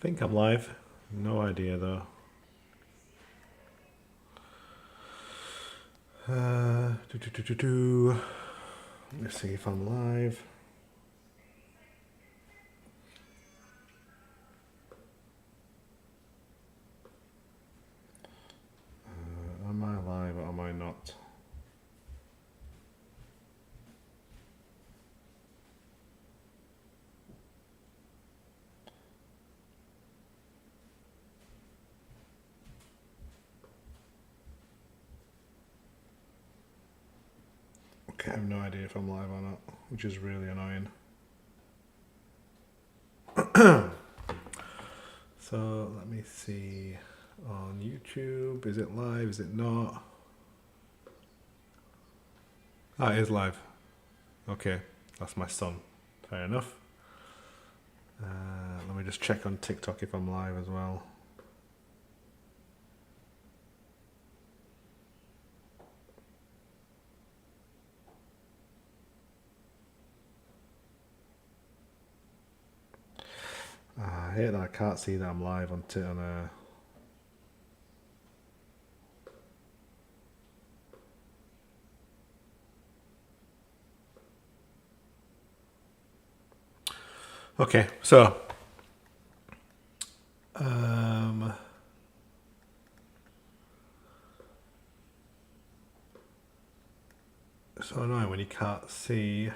think I'm live. No idea though. Uh, do, do, do, do, do. Let's see if I'm live. Am I live or am I not? Okay, I have no idea if I'm live or not, which is really annoying. So let me see on YouTube. Is it live? Is it not? Ah, it is live. Okay, that's my son. Fair enough. Let me just check on TikTok if I'm live as well. I hate that I can't see that I'm live on a. Okay, so so annoying when you can't see.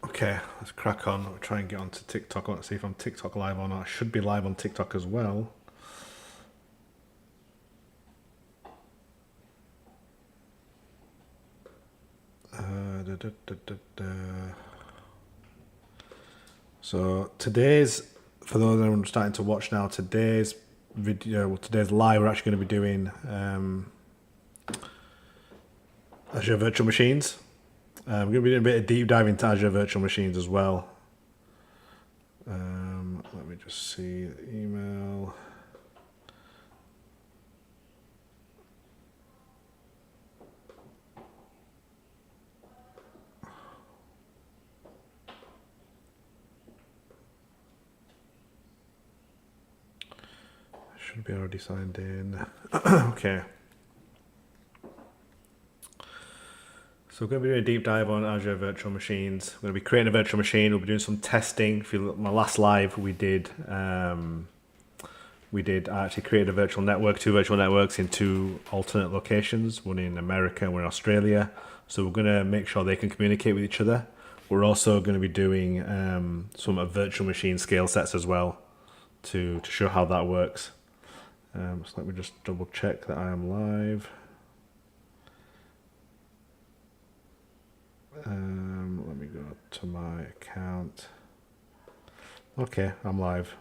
Okay, let's crack on. I'll try and get onto TikTok. Let's see if I'm TikTok live or not. I should be live on TikTok as well. So today's, for those that are starting to watch now, today's video, well, today's live, we're actually going to be doing Azure Virtual Machines. We're going to be doing a bit of deep dive into Azure Virtual Machines as well. Let me just see the email. Should be already signed in. Okay. So we're going to be doing a deep dive on Azure Virtual Machines. We're going to be creating a virtual machine. We'll be doing some testing. If you look at my last live, we did. I actually created a virtual network, two virtual networks in two alternate locations, one in America and one in Australia. So we're going to make sure they can communicate with each other. We're also going to be doing some virtual machine scale sets as well to show how that works. So let me just double check that I am live. Let me go to my account. Okay, I'm live.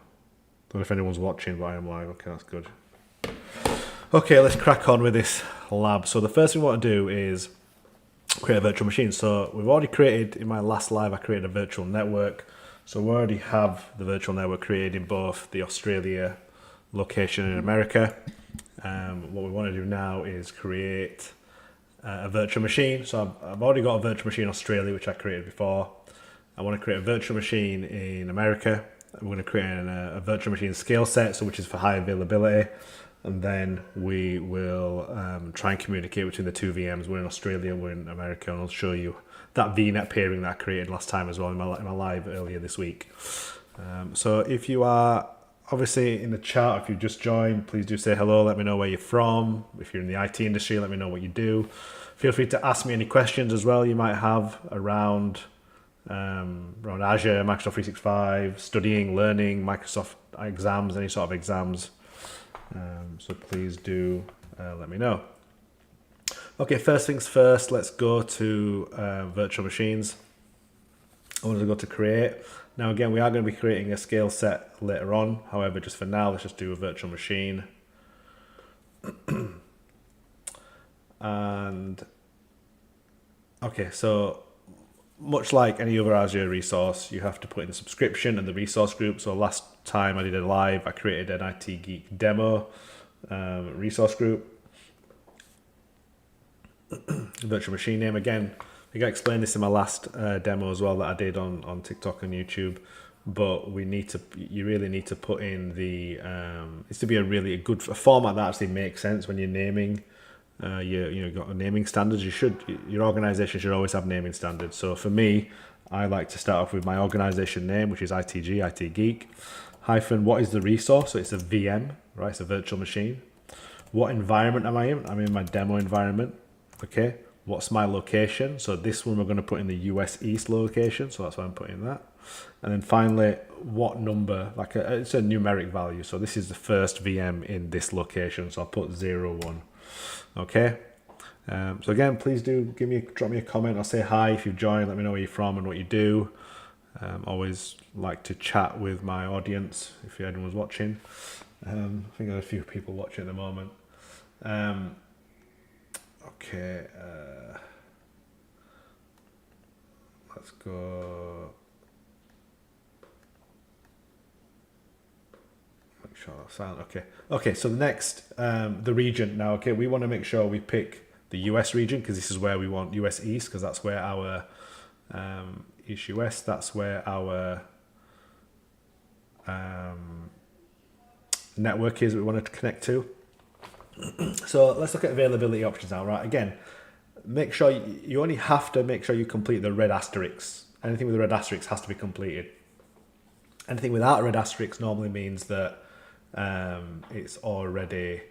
Don't know if anyone's watching, but I am live. Okay, that's good. Okay, let's crack on with this lab. So the first thing we want to do is create a virtual machine. So we've already created, in my last live, I created a virtual network. So we already have the virtual network created in both the Australia location and America. What we want to do now is create a virtual machine. So I've already got a virtual machine in Australia, which I created before. I want to create a virtual machine in America. We're going to create a virtual machine scale set, so which is for high availability. And then we will try and communicate between the two VMs. We're in Australia, we're in America, and I'll show you that VNet pairing that I created last time as well in my live earlier this week. So if you are obviously in the chat, if you've just joined, please do say hello. Let me know where you're from. If you're in the IT industry, let me know what you do. Feel free to ask me any questions as well you might have around Azure, Microsoft 365, studying, learning, Microsoft exams, any sort of exams. So please do let me know. Okay, first things first, let's go to virtual machines. I wanted to go to create. Now again, we are going to be creating a scale set later on. However, just for now, let's just do a virtual machine. And okay, so much like any other Azure resource, you have to put in the subscription and the resource group. So last time I did a live, I created an IT Geek demo resource group. virtual machine name. Again, I think I explained this in my last demo as well that I did on TikTok and YouTube. But you really need to put in the it's to be a good format that actually makes sense when you're naming. You've got naming standards. Your organization should always have naming standards. So for me, I like to start off with my organization name, which is ITG, IT Geek, hyphen what is the resource. So it's a VM, right? It's a virtual machine. What environment am I in? I'm in my demo environment. Okay. What's my location? So this one we're going to put in the US East location. So that's why I'm putting that. And then finally, what number? It's a numeric value. So this is the first VM in this location. So I'll put 01. Okay. So again, please do drop me a comment or say hi if you've joined. Let me know where you're from and what you do. Always like to chat with my audience if anyone's watching. I think there's a few people watching at the moment. Okay. Let's go. Make sure that's silent. Okay. So next, the region. Now, okay, we want to make sure we pick the US region because this is where we want US East because that's where our East US. That's where our network is. We want to connect to. So let's look at availability options now. Right. Again, make sure you only have to make sure you complete the red asterisks. Anything with a red asterisk has to be completed. Anything without a red asterisk normally means that it's already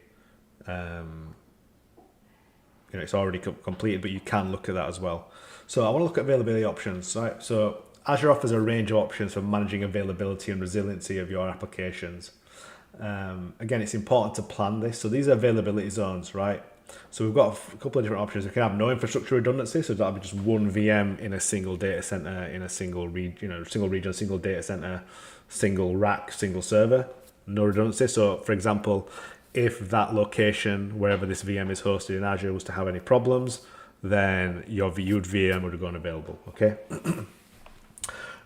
it's already completed, but you can look at that as well. So I want to look at availability options, right? So Azure offers a range of options for managing availability and resiliency of your applications. Again, it's important to plan this. So these are availability zones, right? So we've got a couple of different options. We can have no infrastructure redundancy, so that'll be just one VM in a single data center, in a single region, single data center, single rack, single server, no redundancy. So for example, if that location, wherever this VM is hosted in Azure, was to have any problems, then your VM would have gone available, okay?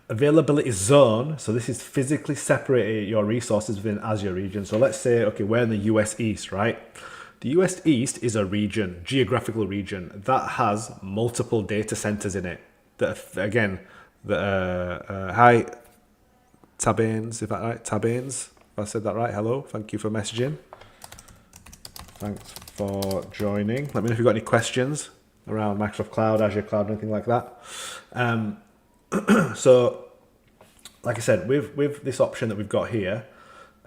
Availability zone, so this is physically separating your resources within Azure region. So let's say, okay, we're in the US East, right? The US East is a region, geographical region, that has multiple data centers in it. Hi, Tabanes, if that right? Tabanes, if I said that right, hello, thank you for messaging. Thanks for joining. Let me know if you've got any questions around Microsoft Cloud, Azure Cloud, anything like that. So, like I said, with this option that we've got here,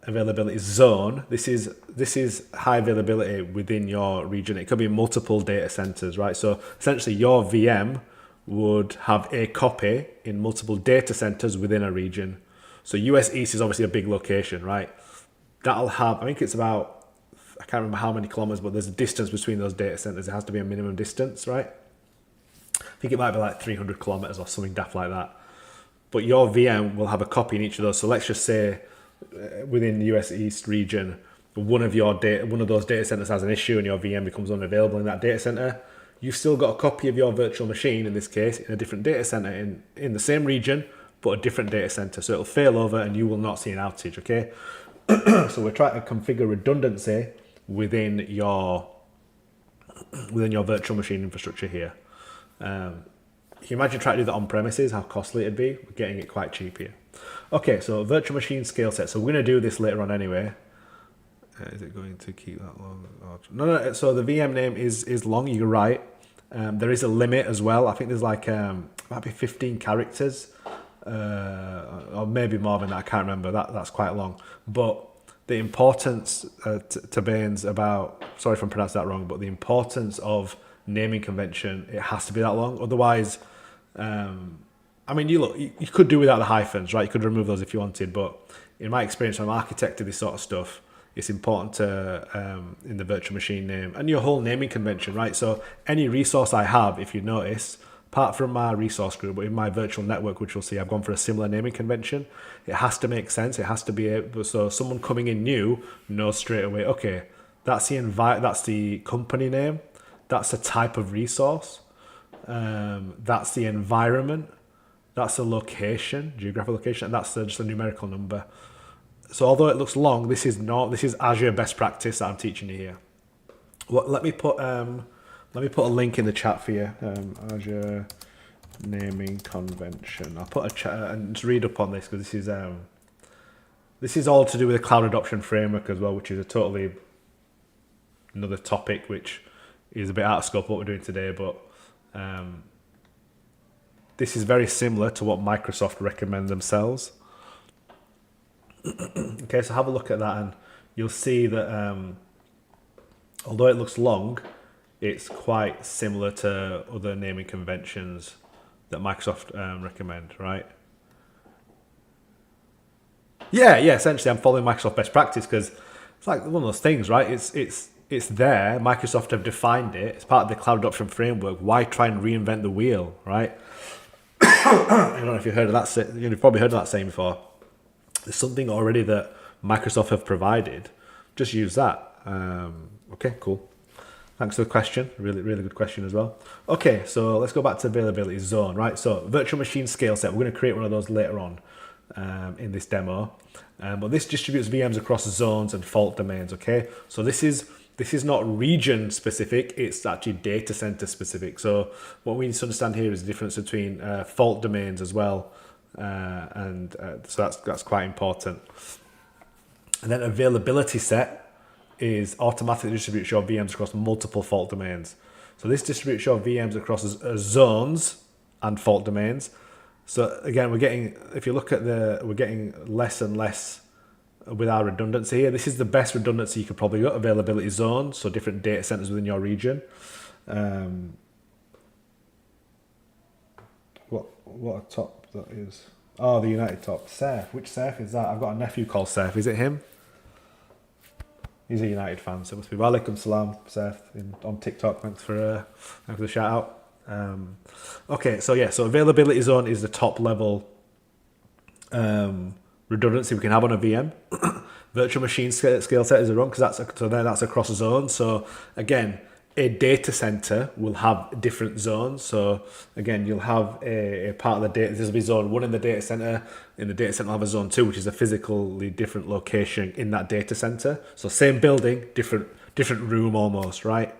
availability zone, this is high availability within your region. It could be multiple data centers, right? So essentially your VM would have a copy in multiple data centers within a region. So US East is obviously a big location, right? That'll have, I think it's about, I can't remember how many kilometers, but there's a distance between those data centers. It has to be a minimum distance, right? I think it might be like 300 kilometers or something daft like that. But your VM will have a copy in each of those. So let's just say within the US East region, one of those data centers has an issue and your VM becomes unavailable in that data center. You've still got a copy of your virtual machine, in this case, in a different data center in the same region, but a different data center. So it'll fail over and you will not see an outage, okay? So we're trying to configure redundancy within your virtual machine infrastructure here. Can you imagine trying to do that on premises, how costly it'd be? We're getting it quite cheap here. Okay, so virtual machine scale set. So we're going to do this later on anyway. Is it going to keep that long? No. So the VM name is long, you're right. There is a limit as well. I think there's might be 15 characters. Or maybe more than that, I can't remember. That's quite long. But the importance to Baines about, sorry if I'm pronouncing that wrong, but the importance of naming convention, it has to be that long. Otherwise, you could do without the hyphens, right? You could remove those if you wanted, but in my experience, when I'm architecting this sort of stuff, it's important to, in the virtual machine name and your whole naming convention, right? So any resource I have, if you notice, apart from my resource group, but in my virtual network, which you'll see, I've gone for a similar naming convention. It has to make sense. It has to be able, so someone coming in new knows straight away, okay, that's the company name. That's a type of resource. That's the environment. That's the location, geographical location, and that's just a numerical number. So although it looks long, this is Azure best practice that I'm teaching you here. Let me put Let me put a link in the chat for you. Azure naming convention. I'll put a chat and just read up on this because this is all to do with the cloud adoption framework as well, which is a totally another topic which is a bit out of scope of what we're doing today, but this is very similar to what Microsoft recommend themselves. Okay, so have a look at that and you'll see that although it looks long, it's quite similar to other naming conventions that Microsoft recommend, right? Yeah, essentially I'm following Microsoft best practice because it's like one of those things, right? It's there. Microsoft have defined it. It's part of the cloud adoption framework. Why try and reinvent the wheel, right? I don't know if you've heard of that. You've probably heard of that saying before. There's something already that Microsoft have provided. Just use that. Okay, cool. Thanks for the question. Really, really good question as well. Okay, so let's go back to availability zone, right? So virtual machine scale set. We're going to create one of those later on in this demo. But this distributes VMs across zones and fault domains, okay? So this is not region specific, it's actually data center specific. So what we need to understand here is the difference between fault domains as well. So that's quite important. And then availability set is automatically distributes your VMs across multiple fault domains. So this distributes your VMs across zones and fault domains. So again, if you look at we're getting less and less with our redundancy here. This is the best redundancy you could probably get, availability zone, so different data centers within your region. What a top that is. Oh, the United top. Seth. Which Seth is that? I've got a nephew called Seth. Is it him? He's a United fan, so it must be Walaikum Salam, Seth, on TikTok. Thanks for the shout out. Okay, so availability zone is the top level redundancy we can have on a VM. Virtual machine scale set is wrong because that's across a zone. So again, a data center will have different zones. So again, you'll have a part of the data. This will be zone 1 in the data center. In the data center, you'll have a zone 2, which is a physically different location in that data center. So same building, different room almost, right?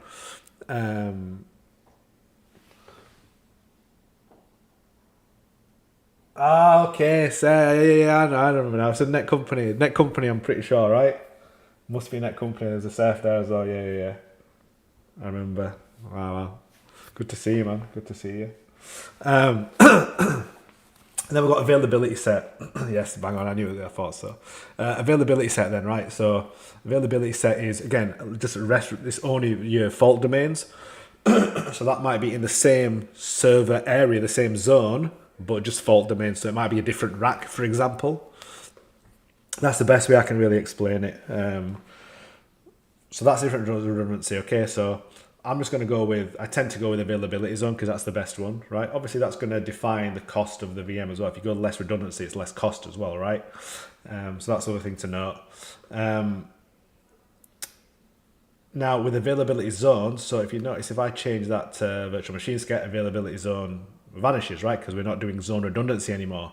Okay, so yeah, I don't remember now. It's a net company. I'm pretty sure, right? Must be net company. There's a surf there as well. Yeah. I remember. Wow. Good to see you, man. Good to see you. And then we've got availability set. Yes, bang on. I knew it. I thought so. Availability set then, right? So availability set is again just this only your fault domains. So that might be in the same server area, the same zone, but just fault domains. So it might be a different rack, for example. That's the best way I can really explain it. So that's different redundancy. Okay, so I'm just going to I tend to go with availability zone because that's the best one, right? Obviously, that's going to define the cost of the VM as well. If you go less redundancy, it's less cost as well, right? So that's the other thing to note. Now, with availability zones, so if you notice, if I change that to virtual machine scale, availability zone vanishes, right? Because we're not doing zone redundancy anymore.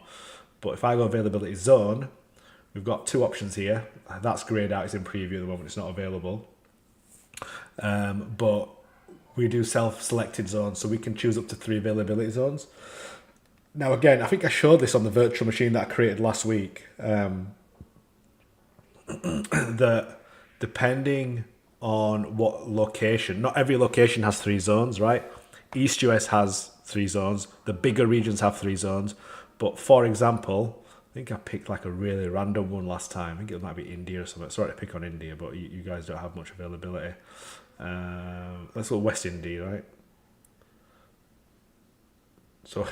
But if I go availability zone, we've got two options here. That's grayed out. It's in preview at the moment. It's not available. But we do self-selected zones, so we can choose up to 3 availability zones. Now, again, I think I showed this on the virtual machine that I created last week. That depending on what location, not every location has 3 zones, right? East US has 3 zones. The bigger regions have 3 zones. But for example, I think I picked like a really random one last time. I think it might be India or something. Sorry to pick on India, but you guys don't have much availability. Let's go West India, right? So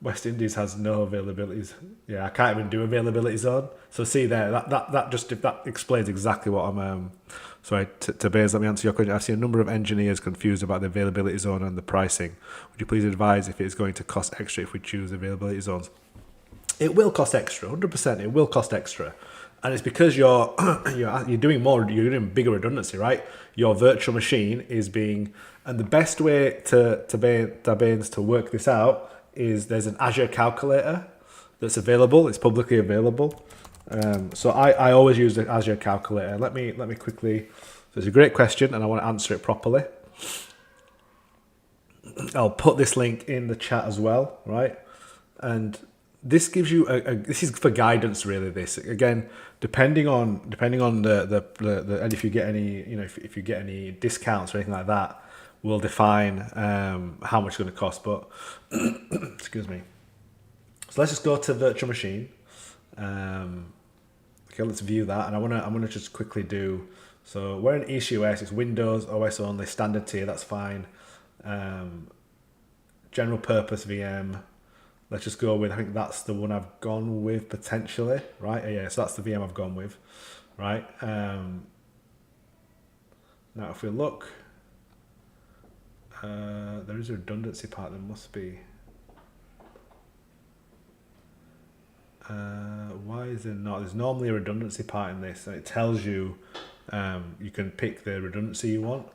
West Indies has no availabilities. Yeah, I can't even do availability zone. So see there, that explains exactly what I'm. Sorry, to Bays, let me answer your question. I've seen a number of engineers confused about the availability zone and the pricing. Would you please advise if it is going to cost extra if we choose availability zones? It will cost extra, 100%. It will cost extra, and it's because you're doing more. You're doing bigger redundancy, right? Your virtual machine is being, and the best way to work this out is there's an Azure calculator that's available. It's publicly available. So I always use the Azure calculator. Let me quickly. So it's a great question, and I want to answer it properly. I'll put this link in the chat as well, right? And this gives you this is for guidance, really. This again, depending on the and if you get any, if you get any discounts or anything like that, will define how much it's going to cost. But excuse me. So let's just go to virtual machine. Okay, let's view that, and I'm gonna just quickly do. So we're in ECOS. It's Windows OS only, standard tier. That's fine. General purpose VM. Let's just go with, I think that's the one I've gone with potentially, right? Yeah, so that's the VM I've gone with, right? Now if we look, there is a redundancy part, there must be. Why is there not? There's normally a redundancy part in this, and it tells you you can pick the redundancy you want.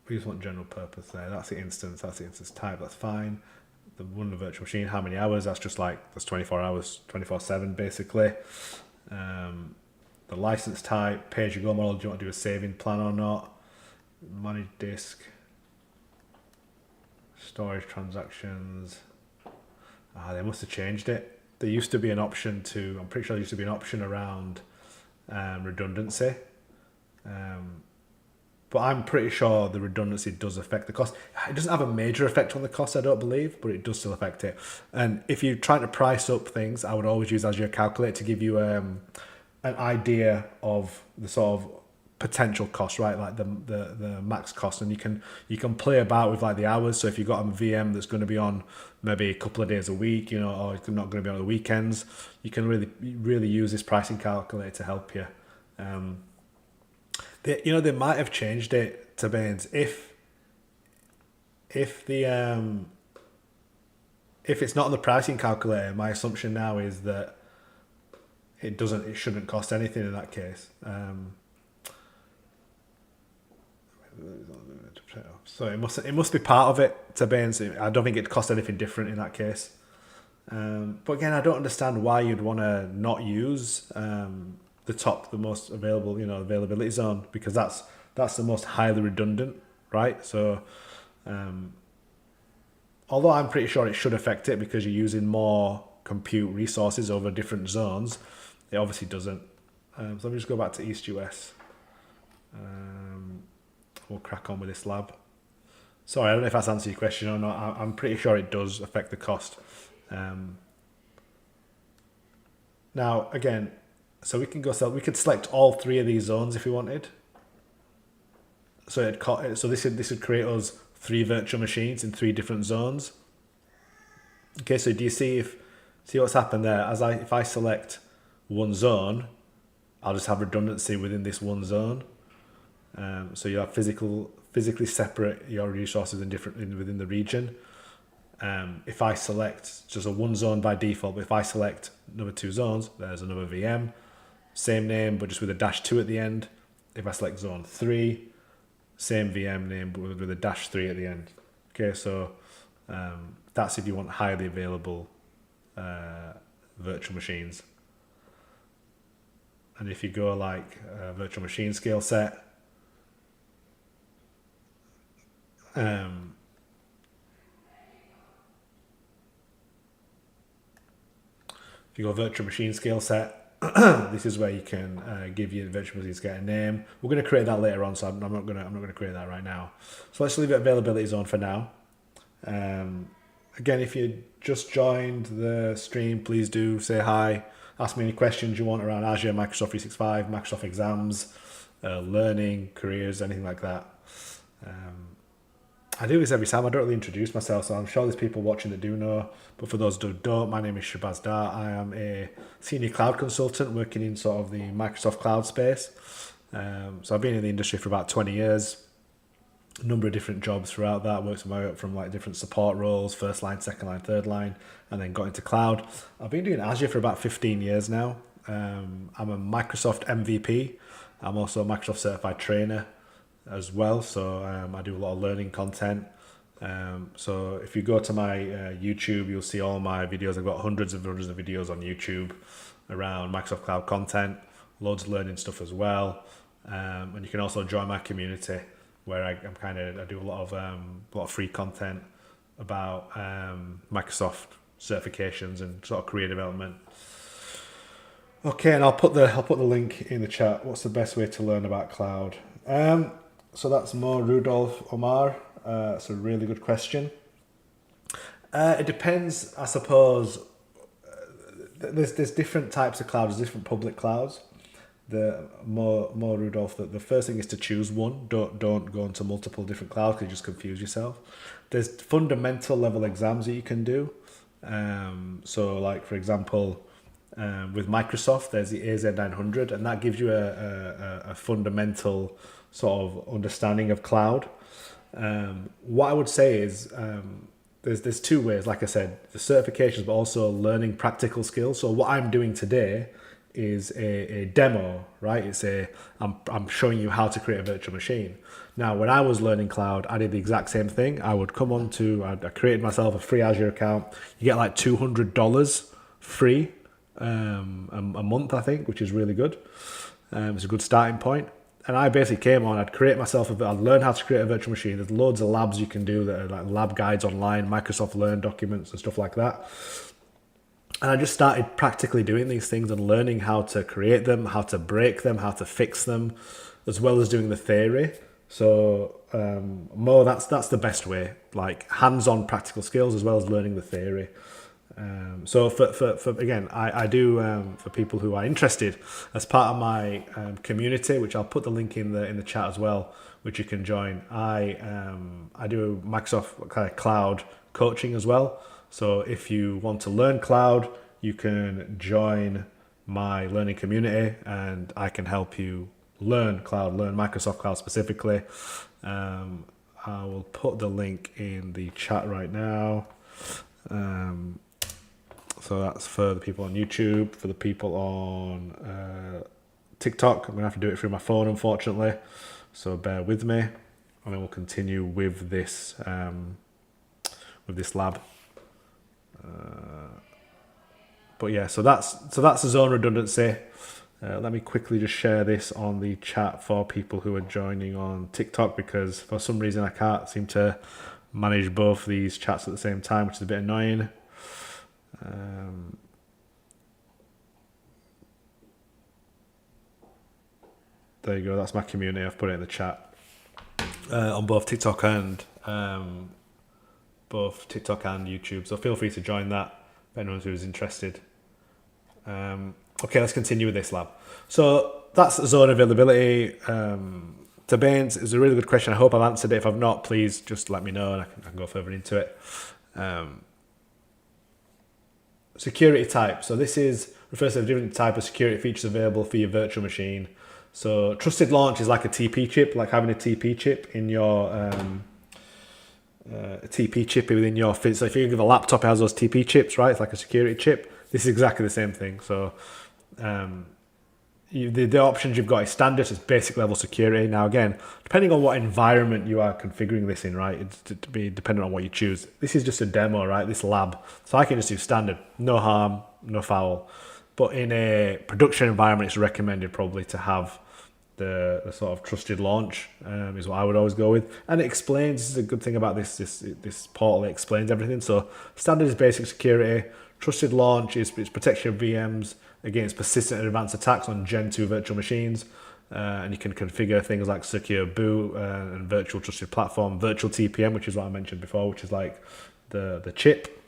We just want general purpose there. That's the instance type, that's fine. The one the virtual machine, how many hours? That's just like, that's 24 hours, 24/7 basically. The license type, pay-as-you-go model, do you want to do a saving plan or not? Manage disk. Storage transactions. They must have changed it. There used to be an option to, I'm pretty sure there used to be an option around redundancy. But I'm pretty sure the redundancy does affect the cost. It doesn't have a major effect on the cost, I don't believe, but it does still affect it. And if you're trying to price up things, I would always use Azure Calculate to give you an idea of the sort of potential cost, right? Like the max cost, and you can play about with like the hours. So if you've got a VM that's going to be on maybe a couple of days a week, or it's not going to be on the weekends, you can really use this pricing calculator to help you. They might have changed it to Baines if it's not on the pricing calculator. My assumption now is that it shouldn't cost anything in that case. So it must be part of it to Baines. I don't think it costs anything different in that case. But again, I don't understand why you'd want to not use the most available, availability zone, because that's the most highly redundant, right? So, although I'm pretty sure it should affect it because you're using more compute resources over different zones, it obviously doesn't. So let me just go back to East US. We'll crack on with this lab. Sorry, I don't know if that's answered your question or not. I'm pretty sure it does affect the cost. Now, again, so we could select all three of these zones if we wanted. So this would create us 3 virtual machines in 3 different zones. Okay, so do you see what's happened there? If I select one zone, I'll just have redundancy within this one zone. So you have physically separate your resources within the region. If I select just a one zone by default, but if I select another 2 zones, there's another VM, same name but just with a -2 at the end. If I select zone 3, same VM name but with a -3 at the end. Okay, so that's if you want highly available virtual machines. And if you go like virtual machine scale set, if you go virtual machine scale set, this is where you can give your virtual machines get a name. We're going to create that later on, so I'm not going to create that right now. So let's leave it availability zone for now. Again, if you just joined the stream, please do say hi. Ask me any questions you want around Azure, Microsoft 365, Microsoft exams, learning, careers, anything like that. I do this every time. I don't really introduce myself, so I'm sure there's people watching that do know. But for those who don't, my name is Shabazz Dar. I am a senior cloud consultant working in sort of the Microsoft cloud space. So I've been in the industry for about 20 years. A number of different jobs throughout that. Worked my way up from like different support roles, first line, second line, third line, and then got into cloud. I've been doing Azure for about 15 years now. I'm a Microsoft MVP. I'm also a Microsoft certified trainer as well, so I do a lot of learning content. So if you go to my YouTube, you'll see all my videos. I've got hundreds of videos on YouTube around Microsoft Cloud content, loads of learning stuff as well. And you can also join my community where I do a lot of free content about Microsoft certifications and sort of career development. Okay, and I'll put the link in the chat. What's the best way to learn about cloud? So that's more Rudolph Omar. It's a really good question. It depends, I suppose. There's different types of clouds, different public clouds. The more Rudolph, the first thing is to choose one. Don't go into multiple different clouds because you just confuse yourself. There's fundamental level exams that you can do. So like for example, with Microsoft, there's the AZ900, and that gives you a fundamental sort of understanding of cloud. What I would say is there's two ways, like I said, the certifications, but also learning practical skills. So what I'm doing today is a demo, right? I'm showing you how to create a virtual machine. Now, when I was learning cloud, I did the exact same thing. I would come on to, I created myself a free Azure account. You get like $200 free a month, I think, which is really good. It's a good starting point. And I basically came on, I'd learn how to create a virtual machine. There's loads of labs you can do that are like lab guides online, Microsoft Learn documents and stuff like that. And I just started practically doing these things and learning how to create them, how to break them, how to fix them, as well as doing the theory. So that's the best way, like hands-on practical skills as well as learning the theory. So for again, I do for people who are interested, as part of my community, which I'll put the link in the chat as well, which you can join. I do Microsoft kind of cloud coaching as well. So if you want to learn cloud, you can join my learning community, and I can help you learn cloud, learn Microsoft Cloud specifically. I will put the link in the chat right now. So that's for the people on YouTube, for the people on TikTok. I'm going to have to do it through my phone, unfortunately. So bear with me. And then we'll continue with this lab. But yeah, so that's the zone redundancy. Let me quickly just share this on the chat for people who are joining on TikTok, because for some reason I can't seem to manage both these chats at the same time, which is a bit annoying. There you go, that's my community. I've put it in the chat on both TikTok and YouTube, so feel free to join that if anyone who's interested. Okay, let's continue with this lab. So that's zone availability. Baines, is a really good question. I hope I've answered it. If I've not, please just let me know and I can go further into it. Security type. So this refers to a different type of security features available for your virtual machine. So trusted launch is like a TP chip, like having a TP chip in your within your. So if you give a laptop, it has those TP chips, right? It's like a security chip. This is exactly the same thing. So the options you've got is standard, it's basic level security. Now again, depending on what environment you are configuring this in, right, it's to be dependent on what you choose. This is just a demo, right, this lab. So I can just do standard, no harm, no foul. But in a production environment, it's recommended probably to have the sort of trusted launch is what I would always go with. And it explains, this is a good thing about this portal, it explains everything. So standard is basic security, trusted launch is protection of VMs against persistent and advanced attacks on Gen 2 virtual machines. And you can configure things like secure boot and virtual trusted platform, virtual TPM, which is what I mentioned before, which is like the chip.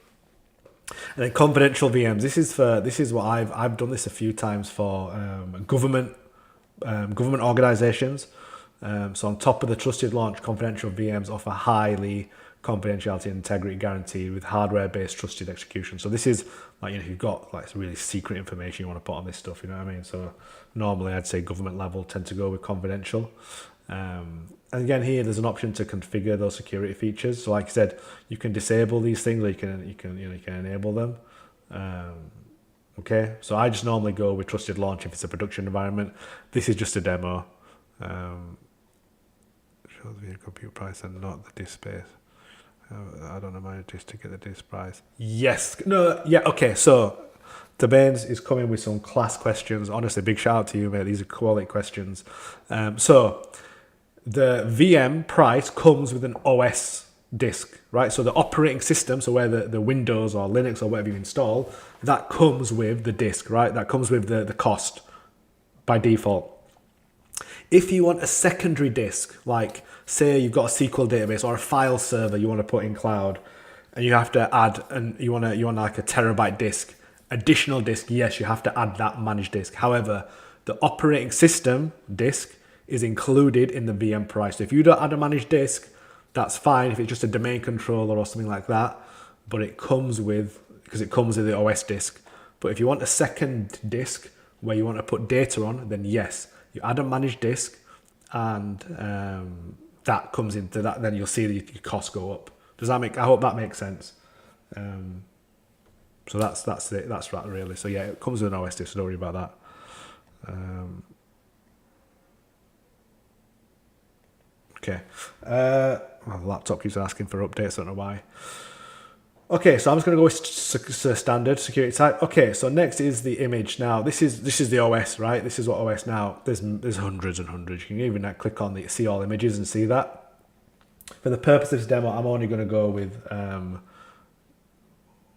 And then confidential VMs. This is what I've done this a few times for government organizations. So on top of the trusted launch, confidential VMs offer highly confidentiality and integrity guaranteed with hardware-based trusted execution. So this is like, you've got like really secret information you want to put on this stuff, you know what I mean? So normally I'd say government level tend to go with confidential. And again, here there's an option to configure those security features. So like I said, you can disable these things, or you can enable them. Okay, so I just normally go with trusted launch if it's a production environment. This is just a demo. Shows the compute price and not the disk space. I don't know my disk to get the disk price. Yes, no, yeah, okay. So Baines is coming with some class questions. Honestly, big shout out to you, mate. These are quality questions. So the VM price comes with an OS disk, right? So the operating system, so where the Windows or Linux or whatever you install, that comes with the disk, right? That comes with the cost by default. If you want a secondary disk, like say you've got a SQL database or a file server you want to put in cloud, and you have to add, and you want like a terabyte disk, additional disk, yes, you have to add that managed disk. However, the operating system disk is included in the VM price. So if you don't add a managed disk, that's fine if it's just a domain controller or something like that, but it comes with, because it comes with the OS disk. But if you want a second disk where you want to put data on, then yes, you add a managed disk, and that comes into that. Then you'll see your costs go up. Does that make? I hope that makes sense. So that's it. That's right, really. So yeah, it comes with an OS disk. So don't worry about that. Okay. My laptop keeps asking for updates. I don't know why. Okay, so I'm just going to go with standard security type. Okay, so next is the image. Now this is the OS, right? This is what OS now. There's hundreds and hundreds. You can even click on see all images and see that. For the purpose of this demo, I'm only going to go with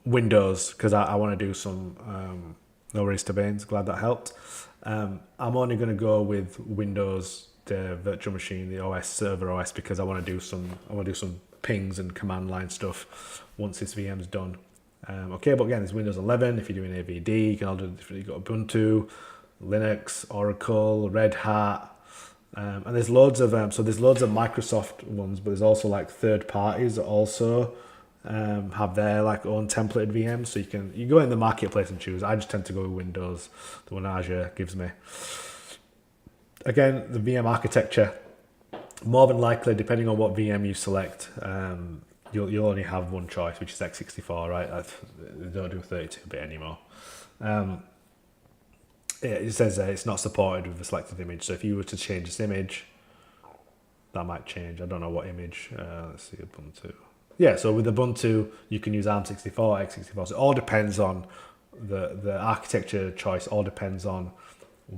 Windows because I want to do some. No worries to Baines. Glad that helped. I'm only going to go with Windows, the virtual machine, the OS server OS, because I want to do some pings and command line stuff once this VM's done. Okay, but again, it's Windows 11. If you're doing AVD, you can all do. If you've got Ubuntu, Linux, Oracle, Red Hat, and there's loads of there's loads of Microsoft ones, but there's also like third parties that also have their like own templated VMs. So you go in the marketplace and choose. I just tend to go with Windows, the one Azure gives me. Again, the VM architecture, more than likely, depending on what VM you select, you'll only have one choice, which is x64, right? They don't do 32-bit anymore. It says it's not supported with a selected image. So if you were to change this image, that might change. I don't know what image. Let's see, Ubuntu. Yeah, so with Ubuntu, you can use ARM64, x64. So it all depends on the architecture choice. All depends on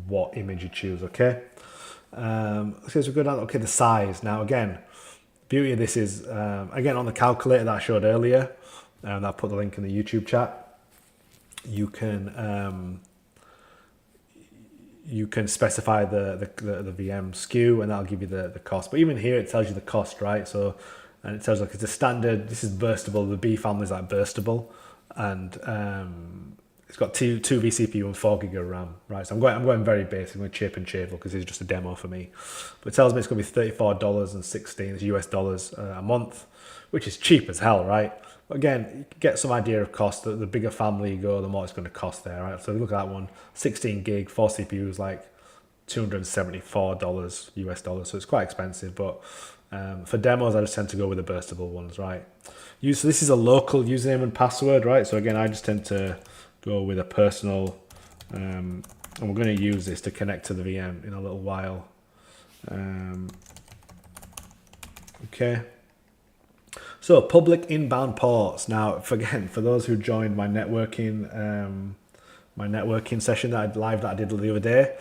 what image you choose. Okay. So we go down. Okay, the size. Now again, beauty of this is again on the calculator that I showed earlier, and I put the link in the YouTube chat. You can specify the VM SKU, and that'll give you the cost. But even here, it tells you the cost, right? So, and it tells like it's a standard. This is burstable. The B family is like burstable, and it's got two vCPU and 4 gig of RAM, right? So I'm going very basic. I'm going cheap and cheerful because it's just a demo for me. But it tells me it's going to be $34.16 US dollars a month, which is cheap as hell, right? But again, you get some idea of cost. The bigger family you go, the more it's going to cost there, right? So look at that one, 16 gig, 4 CPUs, like $274 US dollars. So it's quite expensive, but for demos, I just tend to go with the burstable ones, right? So this is a local username and password, right? So again, I just tend to go with a personal, and we're going to use this to connect to the VM in a little while. Okay. So public inbound ports. Now, for those who joined my networking session that I did the other day,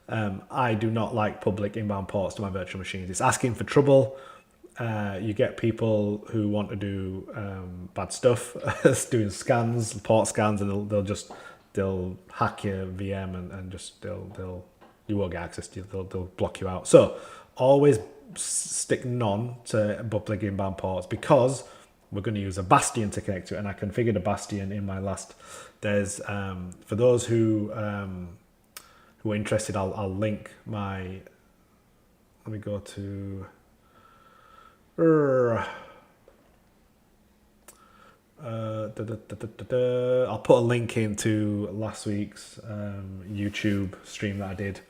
I do not like public inbound ports to my virtual machines. It's asking for trouble. You get people who want to do bad stuff, doing scans, port scans, and they'll hack your VM and just you won't get access to it. They'll block you out. So always stick none to public inbound ports, because we're going to use a Bastion to connect to it, and I configured a Bastion in my last. There's for those who are interested, I'll link my. Let me go to. I'll put a link into last week's YouTube stream that I did,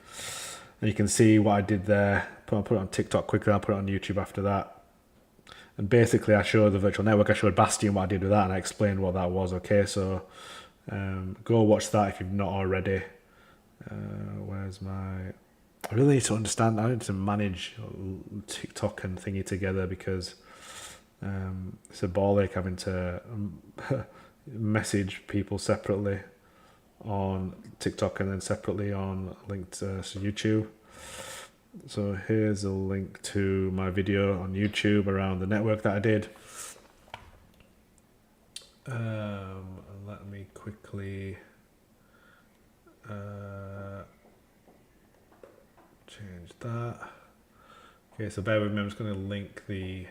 and you can see what I did there. I'll put it on TikTok quickly. I'll put it on YouTube after that. And basically, I showed the virtual network. I showed Bastion what I did with that, and I explained what that was. Okay, so go watch that if you've not already. Where's my? I really need to understand. I need to manage TikTok and thingy together, because it's a ball ache having to message people separately on TikTok and then separately on linked to YouTube. So here's a link to my video on YouTube around the network that I did. Let me quickly change that. Okay, so bear with me, I'm just going to link in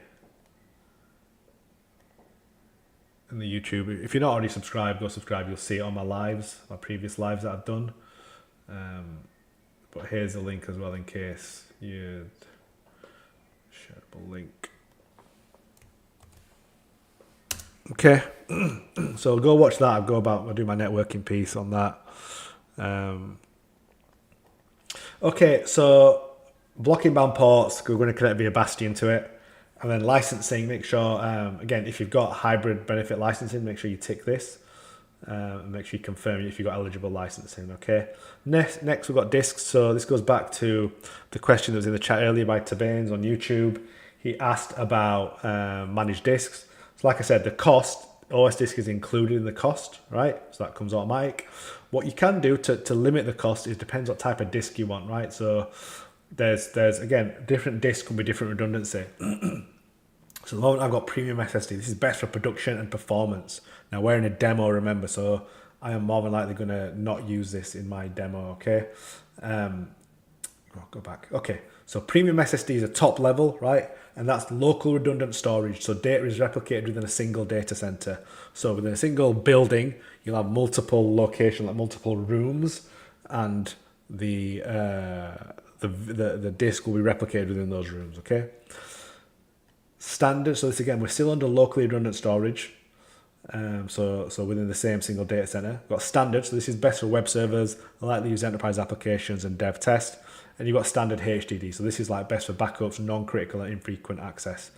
the YouTube. If you're not already subscribed, go subscribe. You'll see it on my lives, my previous lives that I've done. But here's a link as well in case you'd shareable link. Okay, so go watch that. I'll do my networking piece on that. Okay, so blocking bound ports, we're going to connect via Bastion to it. And then licensing, make sure, again, if you've got hybrid benefit licensing, make sure you tick this. And make sure you confirm if you've got eligible licensing, okay? Next we've got disks. So this goes back to the question that was in the chat earlier by Tabanes on YouTube. He asked about managed disks. So like I said, the cost, OS disk is included in the cost, right? So that comes automatic. What you can do to limit the cost is depends what type of disk you want, right? So there's again, different disks can be different redundancy. So at the moment I've got premium SSD. This is best for production and performance. Now we're in a demo, remember, so I am more than likely going to not use this in my demo, okay? Go back. Okay, so premium SSD is a top level, right? And that's local redundant storage. So data is replicated within a single data center. So within a single building, you'll have multiple locations, like multiple rooms, and the disk will be replicated within those rooms, okay? Standard, so this again, we're still under locally redundant storage. So within the same single data center. We've got standard, so this is best for web servers, likely use enterprise applications and dev test. And you've got standard HDD, so this is like best for backups, non-critical and infrequent access.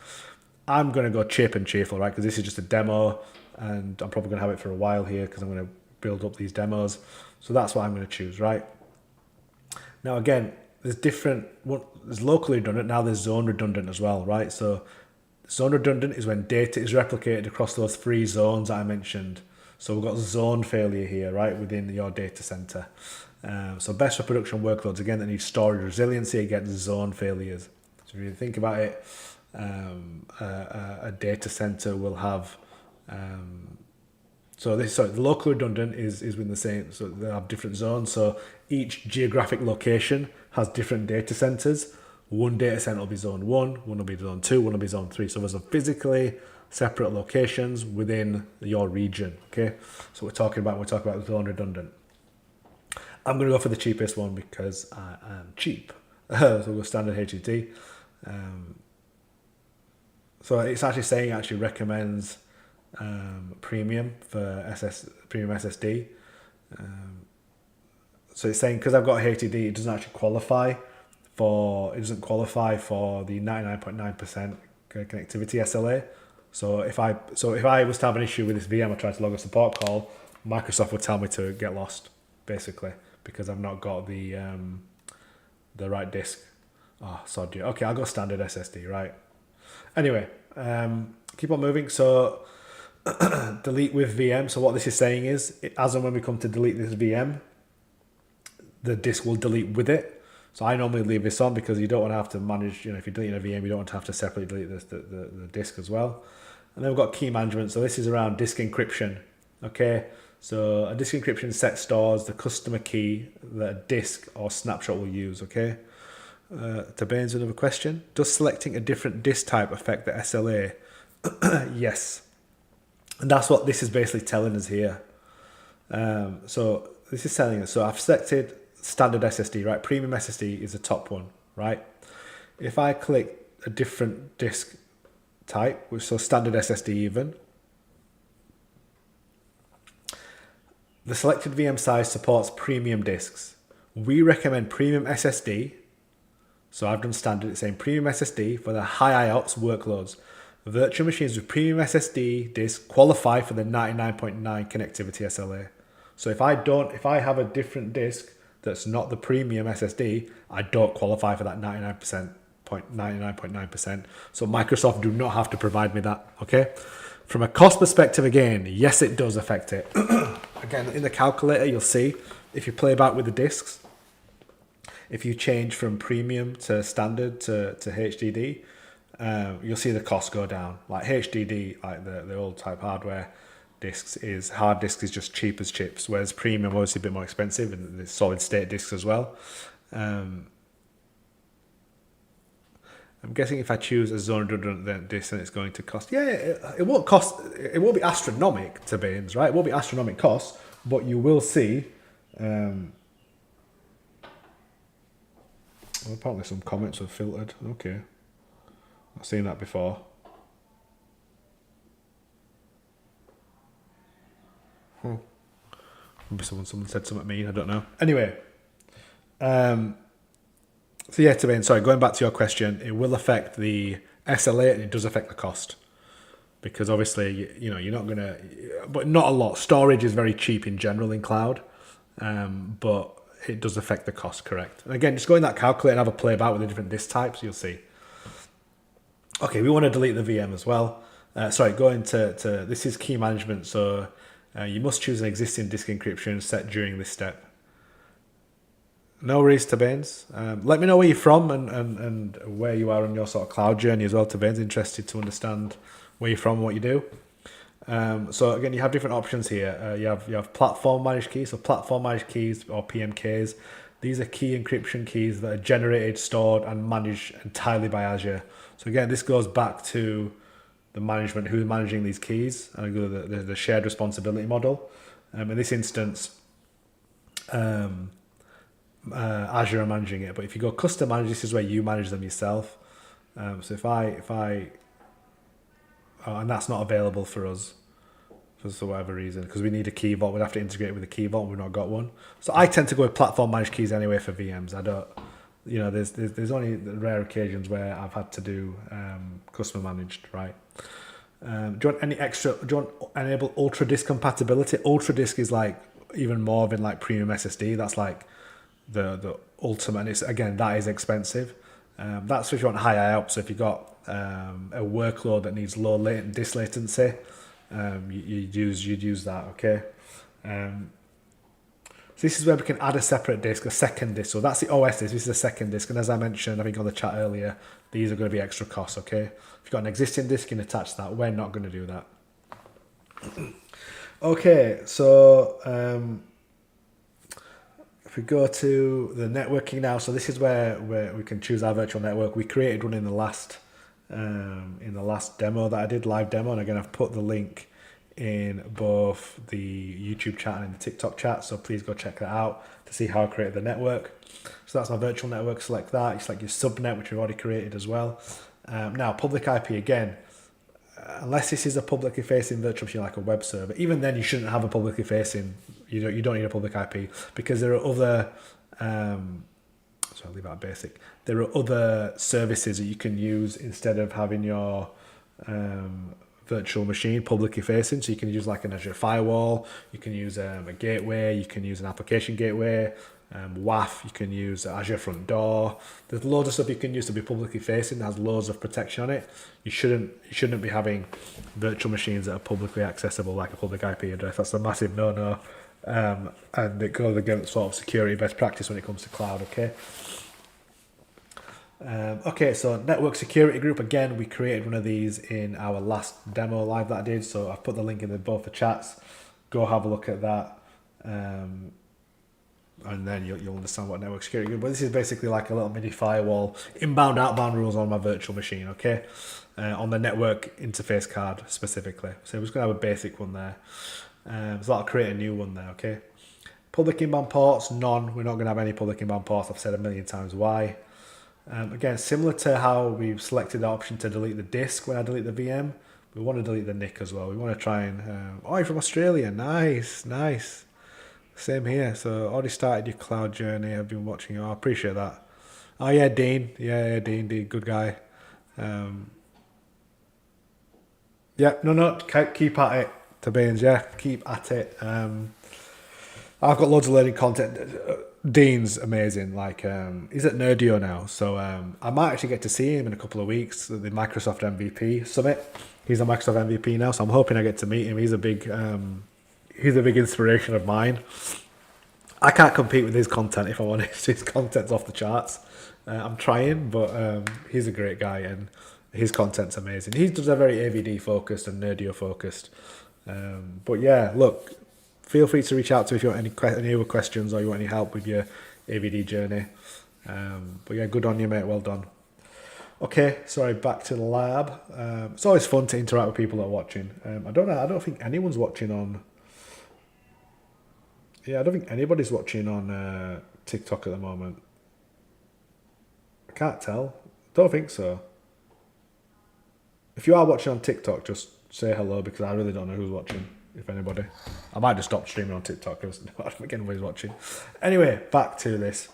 I'm going to go cheap and cheerful, right? Because this is just a demo, and I'm probably going to have it for a while here because I'm going to build up these demos. So that's what I'm going to choose, right? Now again, there's locally redundant, now there's zone redundant as well, right? So zone redundant is when data is replicated across those 3 zones I mentioned. So we've got zone failure here, right, within your data center. So best for production workloads, again, that need storage resiliency against zone failures. So if you think about it, a data center will have, the local redundant is within the same, so they have different zones. So each geographic location has different data centers. One data center will be zone 1, one will be zone 2, one will be zone 3. So there's a physically separate locations within your region, okay? So we're talking about zone redundant. I'm going to go for the cheapest one because I am cheap. So we'll go standard HDD. So it's actually saying it recommends premium for premium SSD. So it's saying because I've got HDD, it doesn't qualify for the 99.9% connectivity SLA. So if I was to have an issue with this VM, I tried to log a support call, Microsoft would tell me to get lost, basically, because I've not got the right disk. Oh, sod you. Okay, I'll go standard SSD, right? Anyway, keep on moving. So delete with VM. So what this is saying is, as and when we come to delete this VM, the disk will delete with it. So I normally leave this on because you don't want to have to manage, if you're deleting a VM, you don't want to have to separately delete the disk as well. And then we've got key management. So this is around disk encryption. Okay, so a disk encryption set stores the customer key that a disk or snapshot will use. Okay. To Baines, another question. Does selecting a different disk type affect the SLA? Yes. And that's what this is basically telling us here. So this is telling us, so I've selected standard SSD, right? Premium SSD is the top one, right? If I click a different disk type, which so standard SSD even, the selected VM size supports premium disks. We recommend premium SSD. So I've done standard, it's saying premium SSD for the high IOPS workloads. Virtual machines with premium SSD disks qualify for the 99.9 connectivity SLA. So if I have a different disk that's not the premium SSD, I don't qualify for that 99.9%. So Microsoft do not have to provide me that, okay? From a cost perspective, again, yes, it does affect it. Again, in the calculator, you'll see, if you play back with the disks, if you change from premium to standard to HDD, you'll see the cost go down. Like HDD, like the old type hardware hard disks is just cheap as chips, whereas premium obviously a bit more expensive, and there's solid state disks as well. I'm guessing if I choose a zone redundant disk, then it's going to cost. Yeah, it won't cost. It won't be astronomic to Baines, right? It won't be astronomic cost, but you will see. Apparently, some comments were filtered. Okay, I've seen that before. Maybe someone said something mean. I don't know. Anyway. So yeah, Tabane, sorry, going back to your question, it will affect the SLA and it does affect the cost. Because obviously, you're not going to, but not a lot. Storage is very cheap in general in cloud, but it does affect the cost, correct. And again, just go in that calculator and have a play about with the different disk types, you'll see. Okay, we want to delete the VM as well. Go into this is key management. So you must choose an existing disk encryption set during this step. No worries, Tabanes. Let me know where you're from and where you are on your sort of cloud journey as well, Tabanes. Interested to understand where you're from and what you do. So again, you have different options here. You have platform managed keys. So platform managed keys or PMKs. These are key encryption keys that are generated, stored, and managed entirely by Azure. So again, this goes back to the management, who's managing these keys, and the shared responsibility model. In this instance, Azure are managing it, but if you go custom manage, this is where you manage them yourself. So if I and that's not available for us for whatever reason, because we need a key vault. We'd have to integrate it with a key vault. We've not got one. So I tend to go with platform managed keys anyway for VMs. I don't, there's only rare occasions where I've had to do customer managed, right? Do you want any extra? Do you want to enable ultra disk compatibility? Ultra disk is like even more than like premium SSD. That's like the ultimate, and it's again that is expensive. That's if you want high IOPS. So if you've got a workload that needs low disk latency, you'd use that. Okay. So this is where we can add a separate disk, a second disk. So that's the OS disk. This is a second disk, and as I mentioned, I think on the chat earlier, these are going to be extra costs. Okay. If you've got an existing disk, you can attach that. We're not going to do that. Okay. So. If we go to the networking now, so this is where we can choose our virtual network. We created one in the last demo that I did, live demo, and again I've put the link in both the YouTube chat and in the TikTok chat, so please go check that out to see how I created the network. So that's my virtual network. Select that. You select your subnet, which we've already created as well. Now public IP again. Unless this is a publicly facing virtual machine like a web server, even then you shouldn't have a publicly facing. You don't need a public IP, because there are other. So I'll leave that basic. There are other services that you can use instead of having your virtual machine publicly facing. So you can use like an Azure firewall. You can use a gateway. You can use an application gateway. WAF, you can use Azure Front Door. There's loads of stuff you can use to be publicly facing. It has loads of protection on it. You shouldn't be having virtual machines that are publicly accessible like a public IP address. That's a massive no-no, and it goes against sort of security best practice when it comes to cloud. Okay, so network security group, again we created one of these in our last demo live that I did, so I've put the link in both the chats. Go have a look at that. And then you'll understand what network security is. But this is basically like a little mini firewall, inbound, outbound rules on my virtual machine, okay? On the network interface card specifically. So we're just going to have a basic one there. So that'll create a new one there, okay? Public inbound ports, none. We're not going to have any public inbound ports. I've said a million times why. Again, similar to how we've selected the option to delete the disk when I delete the VM, we want to delete the NIC as well. We want to try and... you're from Australia. Nice. Same here. So already started your cloud journey. I've been watching you. I appreciate that. Oh yeah, Dean. Yeah, Dean, good guy. Keep at it, Tabanes. Yeah, keep at it. I've got loads of learning content. Dean's amazing. Like he's at Nerdio now, so I might actually get to see him in a couple of weeks at the Microsoft MVP Summit. He's a Microsoft MVP now, so I'm hoping I get to meet him. He's a big inspiration of mine. I can't compete with his content, if I'm honest. His content's off the charts. I'm trying, but he's a great guy and his content's amazing. He does a very AVD focused and nerdio focused. But yeah, look, feel free to reach out to me if you want any other questions or you want any help with your AVD journey. But yeah, good on you, mate. Well done. Okay, sorry, back to the lab. It's always fun to interact with people that are watching. I don't think anyone's watching on. Yeah, I don't think anybody's watching on TikTok at the moment. I can't tell. Don't think so. If you are watching on TikTok, just say hello because I really don't know who's watching, if anybody. I might just stop streaming on TikTok because I don't think anybody's watching. Anyway, back to this.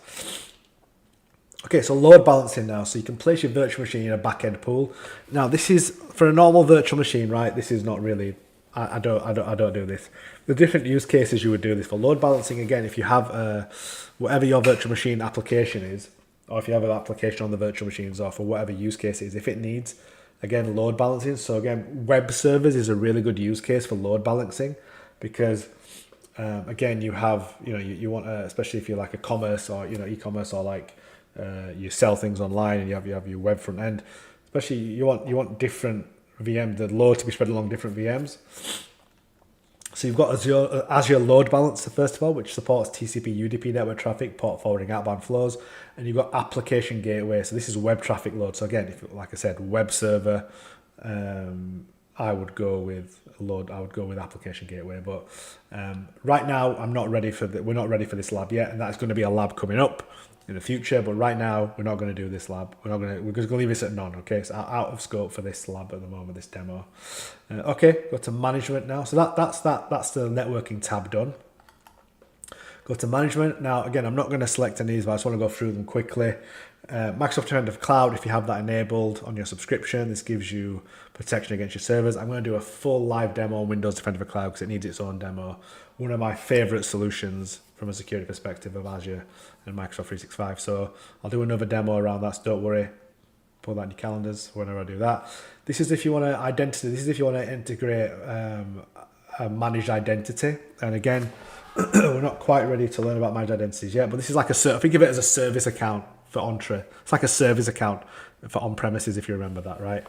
Okay, so load balancing now. So you can place your virtual machine in a back-end pool. Now, this is for a normal virtual machine, right? This is not really. I don't do this. The different use cases you would do this for. Load balancing, again, if you have whatever your virtual machine application is, or if you have an application on the virtual machines, or for whatever use case it is, if it needs, again, load balancing. So again, web servers is a really good use case for load balancing because again, you have, you want, especially if you're like a commerce or, e-commerce or like you sell things online and you have your web front end, especially you want different VM, the load to be spread along different VMs. So you've got Azure Load Balancer, first of all, which supports TCP, UDP network traffic, port forwarding, outbound flows, and you've got Application Gateway. So this is web traffic load. So again, like I said, web server, I would go with Application Gateway. But right now, we're not ready for this lab yet, and that's going to be a lab coming up in the future. But right now, we're not going to do this lab. We're just going to leave this at none. Okay, it's out of scope for this lab at the moment. This demo. Okay, go to management now. So that's the networking tab done. Go to management. Now, again, I'm not going to select any of these, but I just want to go through them quickly. Microsoft Defender for Cloud, if you have that enabled on your subscription, this gives you protection against your servers. I'm going to do a full live demo on Windows Defender for Cloud because it needs its own demo. One of my favorite solutions from a security perspective of Azure and Microsoft 365. So I'll do another demo around that, so don't worry. Put that in your calendars whenever I do that. This is if you want to integrate a managed identity. And again, we're not quite ready to learn about managed identities yet, but this is like think of it as a service account for Entra. It's like a service account for on-premises, if you remember that, right?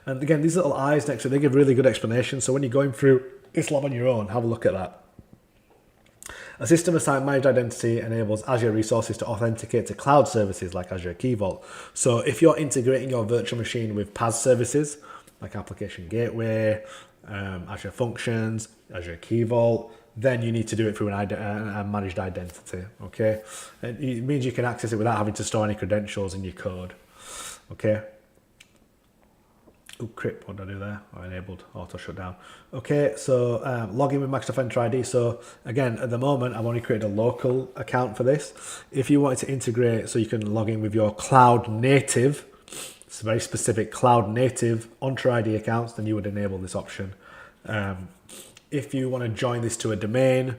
And again, these little eyes next to it, they give really good explanations. So when you're going through this lab on your own, have a look at that. A system assigned managed identity enables Azure resources to authenticate to cloud services like Azure Key Vault. So if you're integrating your virtual machine with PaaS services like Application Gateway, Azure Functions, Azure Key Vault, then you need to do it through a managed identity, okay? It means you can access it without having to store any credentials in your code, okay? Oh, crypt, what did I do there? I enabled auto shutdown. Okay, so login with Microsoft Entra ID. So again, at the moment, I've only created a local account for this. If you wanted to integrate so you can log in with your cloud native, it's a very specific cloud native Entra ID accounts, then you would enable this option. If you want to join this to a domain,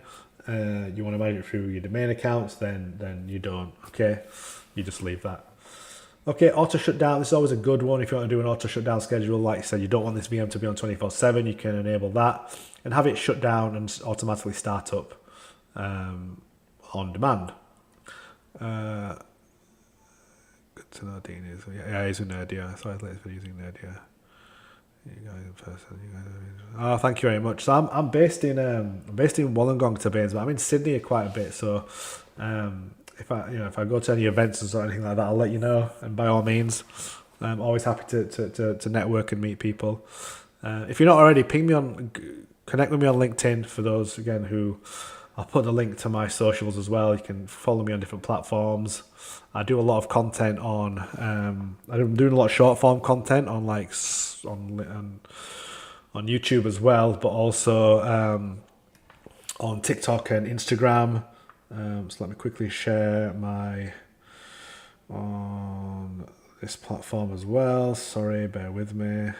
you want to manage it through your domain accounts, then you don't, okay? You just leave that. Okay, auto shutdown. This is always a good one if you want to do an auto shutdown schedule. Like I said, you don't want this VM to be on 24/7. You can enable that and have it shut down and automatically start up on demand. Good to know Dean is. Yeah, he's a nerd, yeah. So I'd like for using nerd, yeah. You guys in person. Oh, thank you very much. So I'm based in Wollongong to Baines, but I'm in Sydney quite a bit. So if I go to any events or anything like that, I'll let you know. And by all means, I'm always happy to network and meet people. If you're not already, connect with me on LinkedIn. For those again who, I'll put the link to my socials as well. You can follow me on different platforms. I do a lot of content on. I'm doing a lot of short form content on on YouTube as well, but also on TikTok and Instagram. So let me quickly share my on this platform as well. Sorry, bear with me.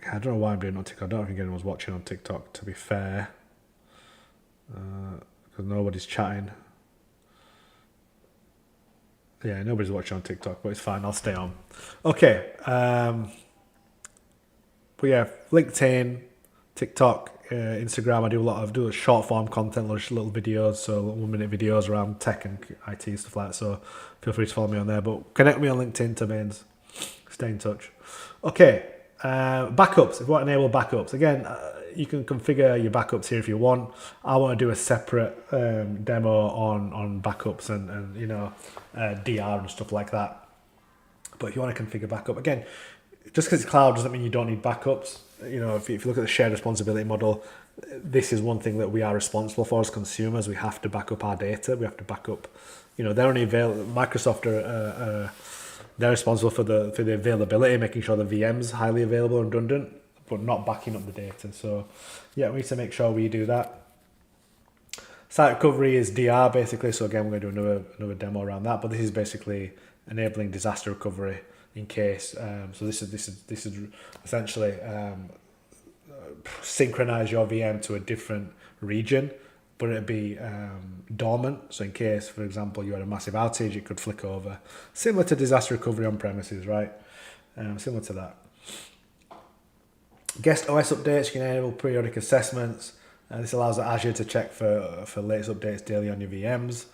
I don't know why I'm doing it on TikTok. I don't think anyone's watching on TikTok, to be fair, because nobody's chatting. Yeah, nobody's watching on TikTok, but it's fine. I'll stay on. Okay. But yeah, LinkedIn, TikTok, Instagram. I do a short form content, little videos, so 1 minute videos around tech and IT stuff like that. So feel free to follow me on there. But connect me on LinkedIn, Tomains. Stay in touch. Okay, backups. If you want to enable backups, again, you can configure your backups here if you want. I want to do a separate demo on backups and DR and stuff like that. But if you want to configure backup, again, just because it's cloud doesn't mean you don't need backups. If you look at the shared responsibility model, this is one thing that we are responsible for as consumers. We have to back up our data. We have to back up. They're only Microsoft they're responsible for the availability, making sure the VM's highly available and redundant, but not backing up the data. So yeah, we need to make sure we do that. Site recovery is DR basically. So again, we're going to do another demo around that. But this is basically enabling disaster recovery in case. So this is essentially synchronize your VM to a different region, but it'd be dormant. So in case, for example, you had a massive outage, it could flick over. Similar to disaster recovery on premises, right? Similar to that. Guest OS updates, you can enable periodic assessments. This allows Azure to check for latest updates daily on your VMs.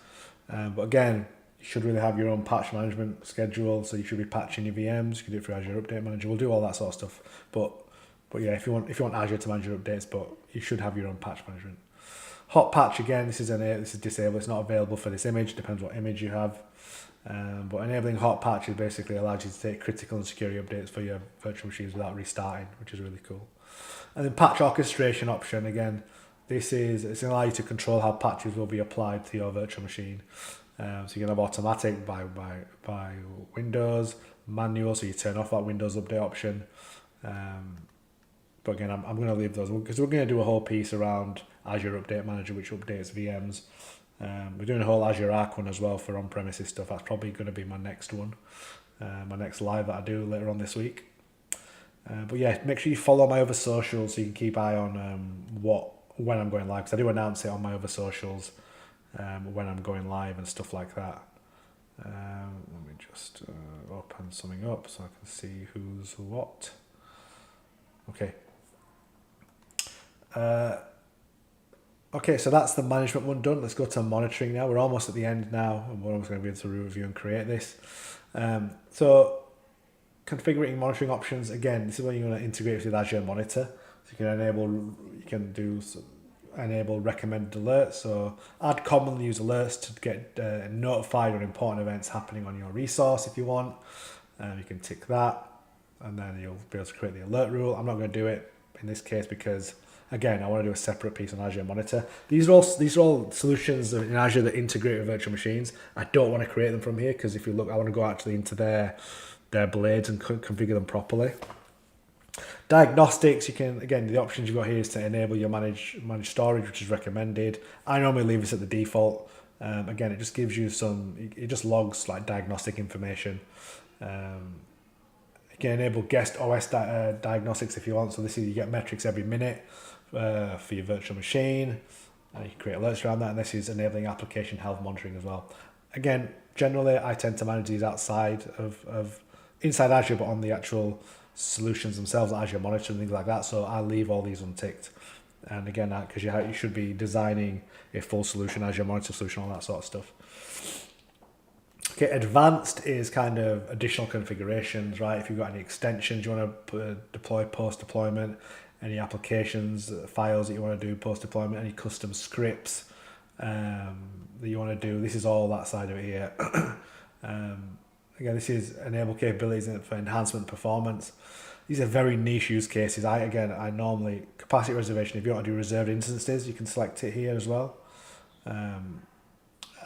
But again, you should really have your own patch management schedule, so you should be patching your VMs. You can do it through Azure Update Manager. We'll do all that sort of stuff. But yeah, if you want Azure to manage your updates, but you should have your own patch management. Hot patch, again, this is disabled. It's not available for this image. Depends what image you have. But enabling hot patch is basically allows you to take critical and security updates for your virtual machines without restarting, which is really cool. And then patch orchestration option, again, it's going to allow you to control how patches will be applied to your virtual machine. So you can have automatic by Windows, manual, so you turn off that Windows update option. But again, I'm going to leave those because we're going to do a whole piece around Azure Update Manager, which updates VMs. We're doing a whole Azure Arc one as well for on-premises stuff. That's probably going to be my next one, my next live that I do later on this week. But yeah, make sure you follow my other socials so you can keep eye on when I'm going live, because I do announce it on my other socials when I'm going live and stuff like that. Let me just open something up so I can see who's what. Okay. Okay, so that's the management one done. Let's go to monitoring now. We're almost at the end now, and we're almost going to be able to review and create this. So configuring monitoring options, again, this is when you're going to integrate with Azure Monitor. So you can enable recommended alerts. So add commonly used alerts to get notified on important events happening on your resource if you want. You can tick that, and then you'll be able to create the alert rule. I'm not going to do it in this case because, again, I want to do a separate piece on Azure Monitor. These are all solutions in Azure that integrate with virtual machines. I don't want to create them from here because if you look, I want to go actually into their blades and configure them properly. Diagnostics, you can, again, the options you've got here is to enable your manage storage, which is recommended. I normally leave this at the default. Again, it just gives you it just logs like diagnostic information. You can enable guest OS diagnostics if you want. So this is, you get metrics every minute for your virtual machine. You can create alerts around that, and this is enabling application health monitoring as well. Again, generally, I tend to manage these outside of inside Azure, but on the actual solutions themselves, Azure Monitor and things like that. So I leave all these unticked. And again, because you should be designing a full solution, Azure Monitor solution, all that sort of stuff. Okay, advanced is kind of additional configurations, right? If you've got any extensions you want to deploy post-deployment, any applications, files that you want to do post-deployment, any custom scripts that you want to do, this is all that side of it here. Again, this is enable capabilities for enhancement performance. These are very niche use cases. I normally, capacity reservation, if you want to do reserved instances, you can select it here as well. And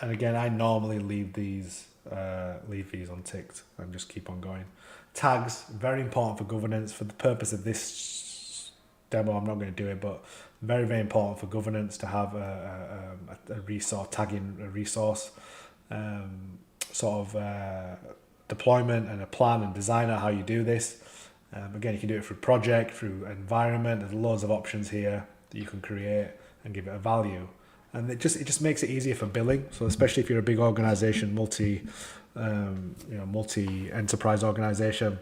again, I normally leave these unticked and just keep on going. Tags, very important for governance. For the purpose of this demo, I'm not going to do it, but very, very important for governance to have a resource, tagging a resource, deployment and a plan and designer how you do this. Again, you can do it through project, through environment. There's loads of options here that you can create and give it a value. And it just makes it easier for billing. So especially if you're a big organization, multi-enterprise organization,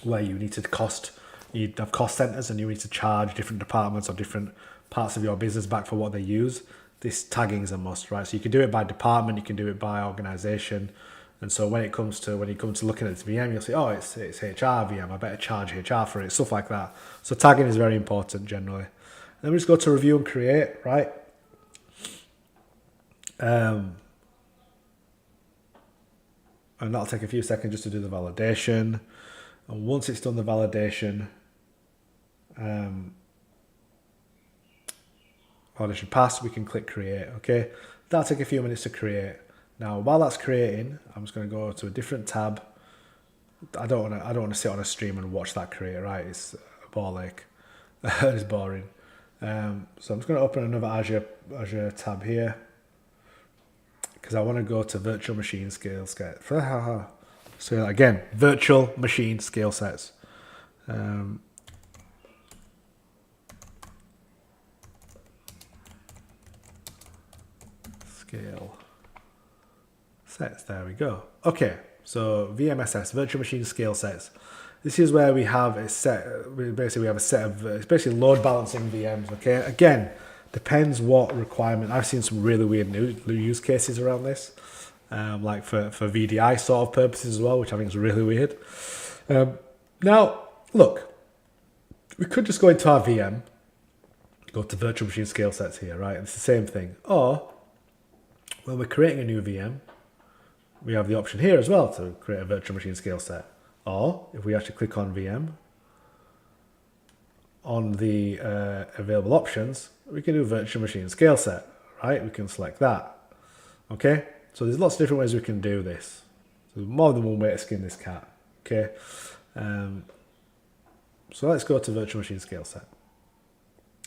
where you need to cost you have cost centers and you need to charge different departments or different parts of your business back for what they use, this tagging is a must, right? So you can do it by department, you can do it by organization. And so when you come to looking at this VM, you'll say, oh, it's HR VM, I better charge HR for it, stuff like that. So tagging is very important generally. And then we just go to review and create, right? And that'll take a few seconds just to do the validation. And once it's done the validation, validation passed, we can click create, okay? That'll take a few minutes to create. Now, while that's creating, I'm just going to go to a different tab. I don't want to sit on a stream and watch that create, right? It's a ball ache. It's boring. So I'm just going to open another Azure tab here because I want to go to virtual machine scale set. So again, virtual machine scale sets. Scale sets, there we go. Okay, so VMSS, virtual machine scale sets. This is where we have a set, basically we have a set of, it's basically load balancing VMs, okay? Again, depends what requirement. I've seen some really weird new use cases around this, like for VDI sort of purposes as well, which I think is really weird. Now, look, we could just go into our VM, go to virtual machine scale sets here, right? It's the same thing. Or, when we're creating a new VM, we have the option here as well to create a virtual machine scale set. Or if we actually click on VM, on the available options, we can do virtual machine scale set, right? We can select that. Okay, so there's lots of different ways we can do this. So there's more than one way to skin this cat. Okay, so let's go to virtual machine scale set.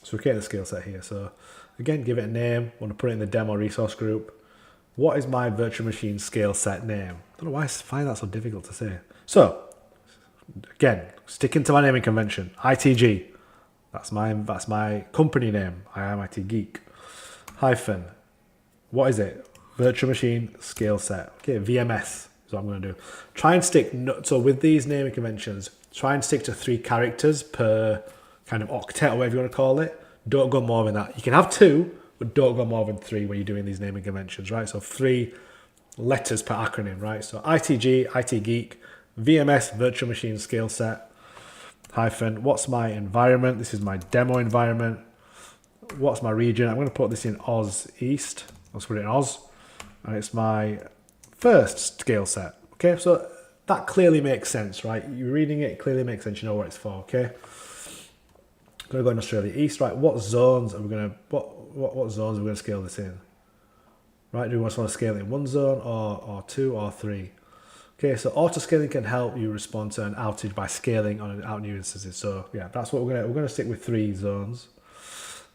So we create the scale set here. So again, give it a name. I want to put it in the demo resource group. What is my virtual machine scale set name? I don't know why I find that so difficult to say. So, again, sticking to my naming convention, ITG. That's my company name. I am IT Geek. Hyphen. What is it? Virtual machine scale set. Okay, VMS is what I'm going to do. Try and stick. So with these naming conventions, try and stick to 3 characters per kind of octet or whatever you want to call it. Don't go more than that. You can have 2. But don't go more than 3 when you're doing these naming conventions, right? So 3 letters per acronym, right? So ITG, IT Geek, VMS, Virtual Machine Scale Set, hyphen, what's my environment? This is my demo environment. What's my region? I'm going to put this in Oz East. Let's put it in Oz. And it's my first scale set. Okay, so that clearly makes sense, right? You're reading it, it clearly makes sense. You know what it's for, okay? I'm going to go in Australia East, right? What zones are we going to, what zones are we going to scale this in? Right, do we just want to scale it in 1 zone or 2 or 3? Okay, so auto scaling can help you respond to an outage by scaling on out new instances. So yeah, that's what we're going to stick with 3 zones.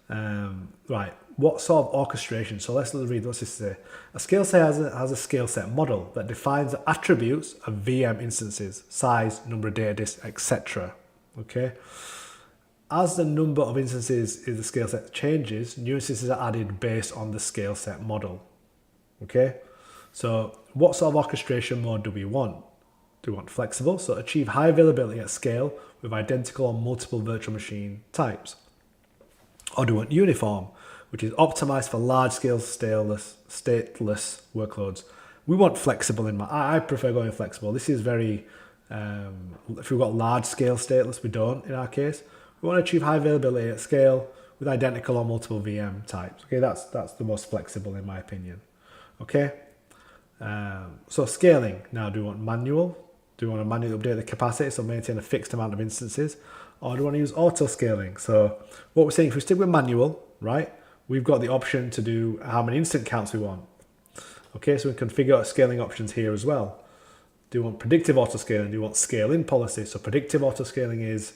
Right, what sort of orchestration? So let's read what's this say. A scale set has a scale set model that defines the attributes of VM instances, size, number of data disks, etc. Okay. As the number of instances in the scale set changes, new instances are added based on the scale set model. Okay, so what sort of orchestration mode do we want? Do we want flexible? So achieve high availability at scale with identical or multiple virtual machine types. Or do we want uniform, which is optimized for large-scale stateless workloads? We want flexible in I prefer going flexible. This is very, if we've got large-scale stateless, we don't in our case. We want to achieve high availability at scale with identical or multiple VM types. Okay, that's the most flexible in my opinion. Okay, so scaling. Now, do we want manual? Do we want to manually update the capacity, so maintain a fixed amount of instances? Or do we want to use auto scaling? So what we're saying, if we stick with manual, right, we've got the option to do how many instant counts we want. Okay, so we can configure our scaling options here as well. Do we want predictive auto scaling? Do we want scale in policy? So predictive auto scaling is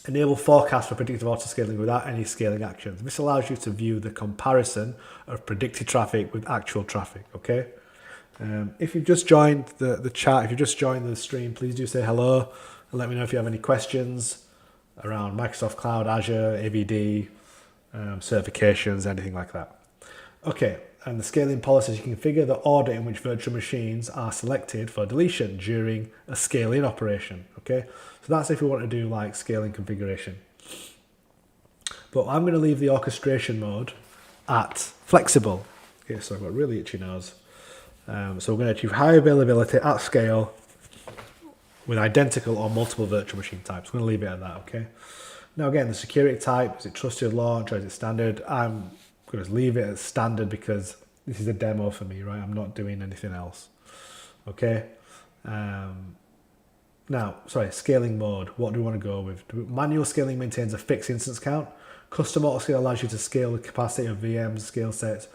enable forecast for predictive auto scaling without any scaling actions. This allows you to view the comparison of predicted traffic with actual traffic. Okay. If you've just joined the chat, if you've just joined the stream, please do say hello and let me know if you have any questions around Microsoft Cloud, Azure, AVD, certifications, anything like that. Okay, And the scaling policies, you can configure the order in which virtual machines are selected for deletion during a scaling operation. Okay, so that's if we want to do like scaling configuration. But I'm going to leave the orchestration mode at flexible. Okay, so I've got really itchy nose. So we're going to achieve high availability at scale with identical or multiple virtual machine types. We're going to leave it at that, okay? Now again, the security type, is it trusted launch or is it standard? I'm going to leave it as standard because this is a demo for me, right? I'm not doing anything else, okay? Now, scaling mode. What do we want to go with? Manual scaling maintains a fixed instance count. Custom autoscale allows you to scale the capacity of VMs, scale sets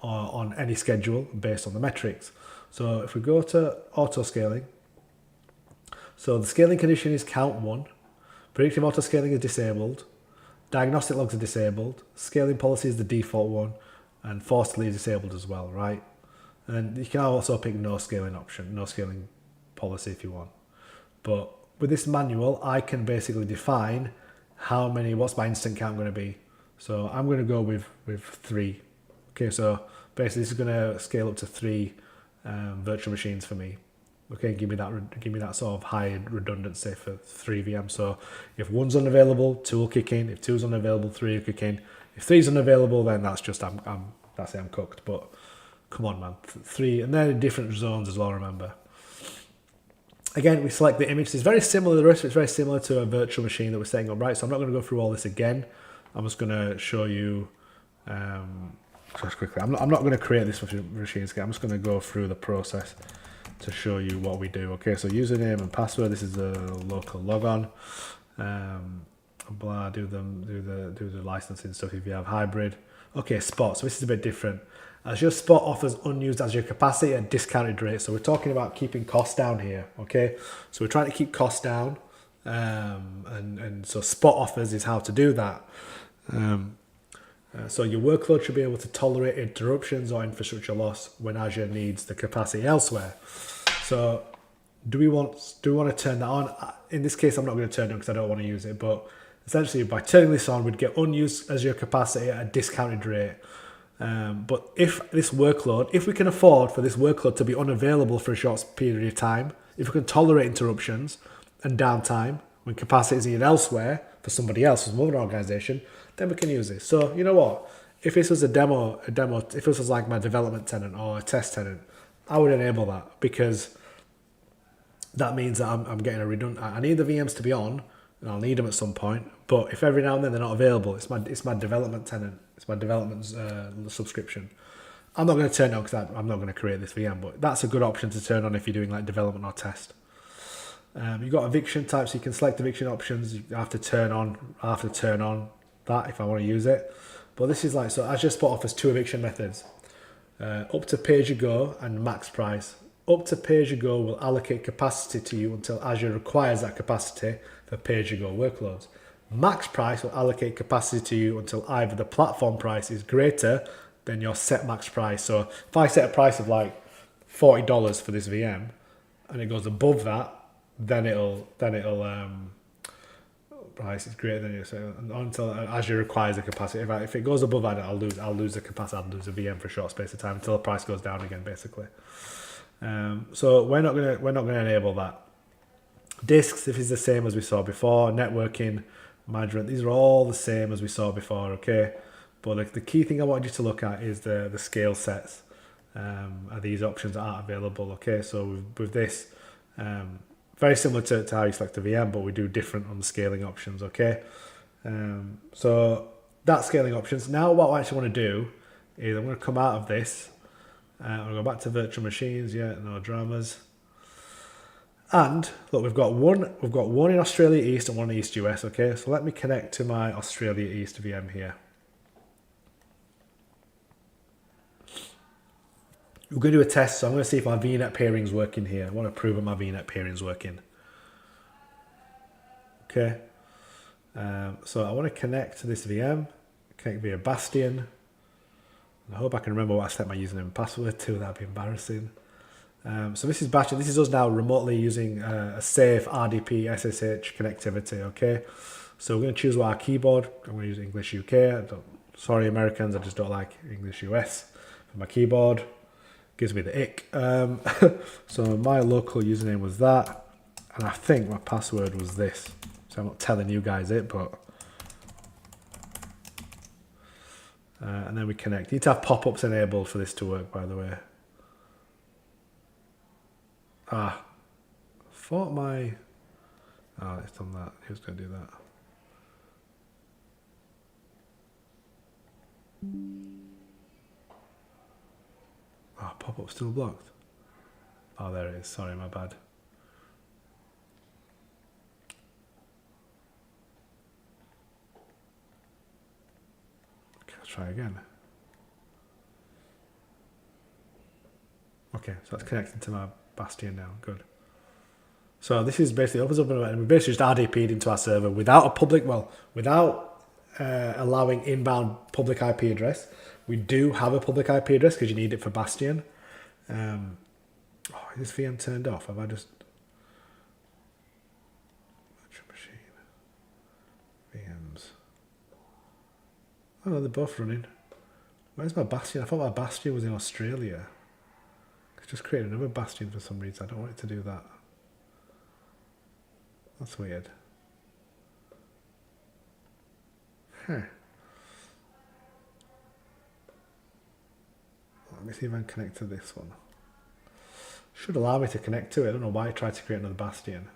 on any schedule based on the metrics. So if we go to auto scaling, so the scaling condition is count 1. Predictive auto scaling is disabled. Diagnostic logs are disabled. Scaling policy is the default one, and forced delete is disabled as well, right? And you can also pick no scaling option, no scaling policy if you want. But with this manual, I can basically define what's my instant count going to be. So I'm going to go with 3. Okay, so basically this is going to scale up to 3 virtual machines for me. Okay, give me that sort of high redundancy for 3 VMs. So if 1's unavailable, 2 will kick in. If 2's unavailable, 3 will kick in. If 3's unavailable, then that's just I'm cooked. But come on, man, 3, and they're in different zones as well. Remember. Again, we select the image. It's very similar. The rest of it's very similar to a virtual machine that we're setting up, right? So I'm not going to go through all this again. I'm just going to show you just quickly. I'm not going to create this machine again. I'm just going to go through the process to show you what we do. Okay, so username and password. This is a local logon. Blah. Do the licensing stuff if you have hybrid. Okay, Spot. So this is a bit different. Azure Spot offers unused Azure capacity at discounted rates. So we're talking about keeping costs down here. Okay, so we're trying to keep costs down, and so Spot offers is how to do that. So your workload should be able to tolerate interruptions or infrastructure loss when Azure needs the capacity elsewhere. So do we want to turn that on? In this case, I'm not going to turn it on because I don't want to use it. But essentially, by turning this on, we'd get unused Azure capacity at a discounted rate. But if we can afford for this workload to be unavailable for a short period of time, if we can tolerate interruptions and downtime when capacity is needed elsewhere for somebody else, from another organization, then we can use this. So you know what? If this was a demo, if this was like my development tenant or a test tenant, I would enable that because that means that I'm getting a redundant. I need the VMs to be on, and I'll need them at some point. But if every now and then they're not available, it's my development tenant. It's my development subscription. I'm not going to turn it on because I'm not going to create this VM, but that's a good option to turn on if you're doing like development or test. You've got eviction types, so you can select eviction options. You have to turn on that if I want to use it. But this is like, so Azure Spot offers 2 eviction methods. Up to pay-as-you-go and max price. Up to pay-as-you-go will allocate capacity to you until Azure requires that capacity for pay-as-you-go workloads. Max price will allocate capacity to you until either the platform price is greater than your set max price. So if I set a price of like $40 for this VM and it goes above that, then it'll price is greater than you. So until Azure requires the capacity. If it goes above that, I'll lose the capacity. I'll lose the VM for a short space of time until the price goes down again, basically. So we're not gonna enable that. Disks, if it's the same as we saw before. Networking, management, these are all the same as we saw before. Okay, but the key thing I want you to look at is the scale sets. Are these options aren't available? Okay, so with this. Very similar to how you select a VM, but we do different on the scaling options, okay? So that's scaling options. Now what I actually want to do is I'm going to come out of this. I'm going to go back to virtual machines, no dramas. And look, we've got one in Australia East and one in East US, okay? So let me connect to my Australia East VM here. We're going to do a test, so I'm going to see if my VNet pairing's working here. I want to prove that my VNet pairing's working. Okay. So I want to connect to this VM, connect via Bastion. I hope I can remember what I set my username and password to. That'd be embarrassing. So this is Bastion. This is us now remotely using a safe RDP SSH connectivity. Okay. So we're going to choose our keyboard. I'm going to use English UK. Sorry, Americans, I just don't like English US. my keyboard. Gives me the ick. So my local username was that, and I think my password was this. So I'm not telling you guys it, but and then we connect. You need to have pop-ups enabled for this to work, by the way. Thought my it's done that. Who's going to do that? Oh, pop-up still blocked. Oh, there it is. Sorry, my bad. Okay, let's try again. Okay, so that's connected to my Bastion now. Good. So this is basically opens up and we basically just RDP'd into our server without a public, without allowing inbound public IP address. We do have a public IP address because you need it for Bastion. Is this VM turned off? Have I just... Virtual machine. VMs. Oh no, they're both running. Where's my Bastion? I thought my Bastion was in Australia. I just created another Bastion for some reason. I don't want it to do that. That's weird. Let me see if I can connect to this one. Should allow me to connect to it. I don't know why I tried to create another Bastion.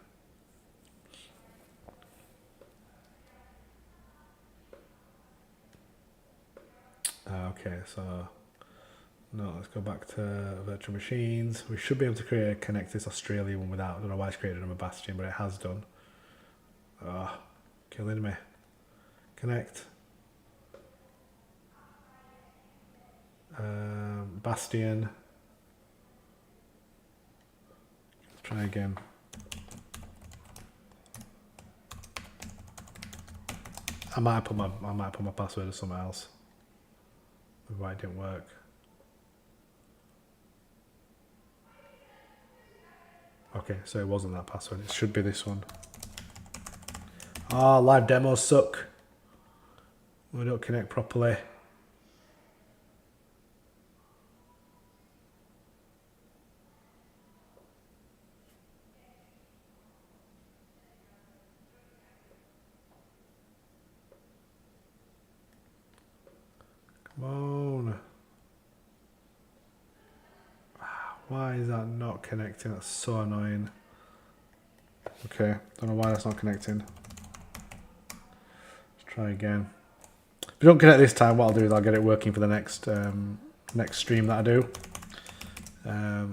Okay, so no, let's go back to virtual machines. We should be able to connect this Australia one without. I don't know why it's created another Bastion, but it has done. Killing me. Connect. Bastion. Let's try again. I might put my password as somewhere else. Why it didn't work. Okay, so it wasn't that password. It should be this one. Live demos suck. We don't connect properly. Come on. Why is that not connecting? That's so annoying. Okay, don't know why that's not connecting. Let's try again. If you don't connect this time, what I'll do is I'll get it working for the next next stream that I do.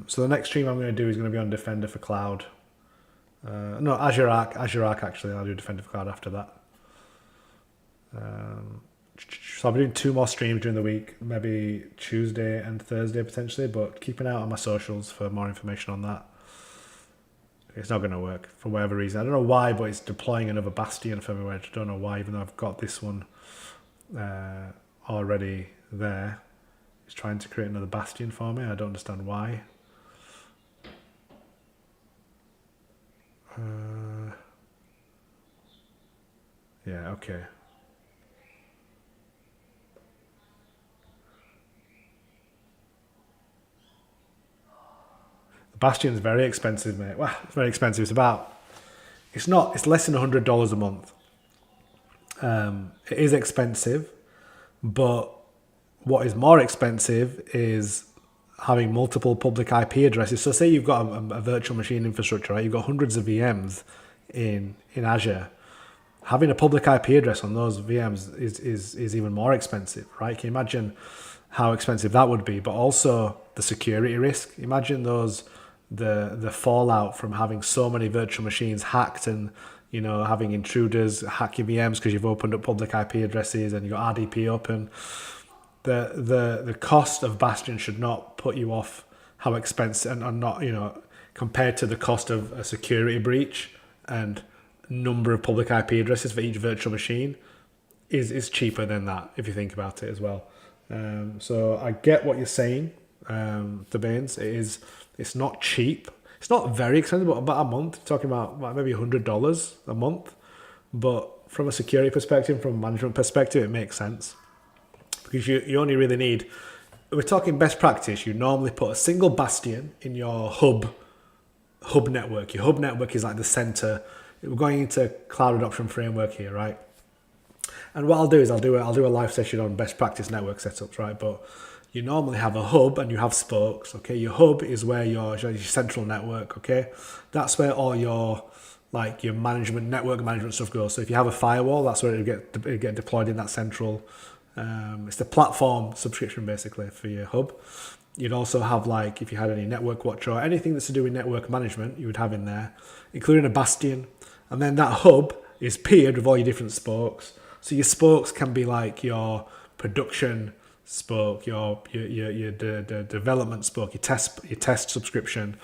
So the next stream I'm going to do is going to be on Defender for Cloud. No, Azure Arc actually. I'll do Defender for Cloud after that. So I'll be doing 2 more streams during the week, maybe Tuesday and Thursday potentially, but keep an eye out on my socials for more information on that. It's not going to work for whatever reason. I don't know why, but it's deploying another Bastion for everywhere. I don't know why, even though I've got this one already there. It's trying to create another Bastion for me. I don't understand why. Yeah, okay. Bastion is very expensive, mate. Well, it's very expensive. It's less than $100 a month. It is expensive, but what is more expensive is having multiple public IP addresses. So say you've got a virtual machine infrastructure, right? You've got hundreds of VMs in Azure. Having a public IP address on those VMs is even more expensive, right? Can you imagine how expensive that would be? But also the security risk. Imagine the fallout from having so many virtual machines hacked and having intruders hack your VMs because you've opened up public IP addresses and you've got RDP open. The cost of Bastion should not put you off how expensive and not compared to the cost of a security breach and number of public IP addresses for each virtual machine is cheaper than that if you think about it as well. So I get what you're saying, the Baines. It's not cheap. It's not very expensive, but about a month. Talking about maybe $100 a month. But from a security perspective, from a management perspective, it makes sense. Because you only really need we're talking best practice, you normally put a single bastion in your hub network. Your hub network is like the center. We're going into cloud adoption framework here, right? And what I'll do is I'll do a live session on best practice network setups, right? But you normally have a hub and you have spokes, okay? Your hub is where your central network, okay? That's where all your network management stuff goes. So if you have a firewall, that's where it'll get deployed in that central. It's the platform subscription basically for your hub. You'd also have, like, if you had any network watch or anything that's to do with network management, you would have in there, including a bastion. And then that hub is paired with all your different spokes. So your spokes can be like your production spoke, your development spoke, your test subscription,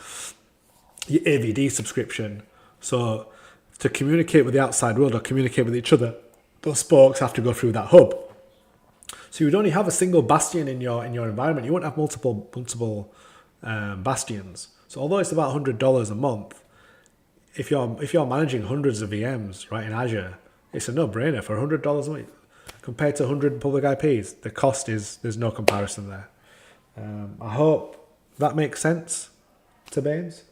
your AVD subscription. So to communicate with the outside world or communicate with each other, those spokes have to go through that hub. So you would only have a single bastion in your environment. You won't have multiple bastions. So although it's about $100 a month, if you're managing hundreds of VMs right in Azure, it's a no-brainer for $100 a month compared to 100 public IPs. The cost there's no comparison there. I hope that makes sense to Baines.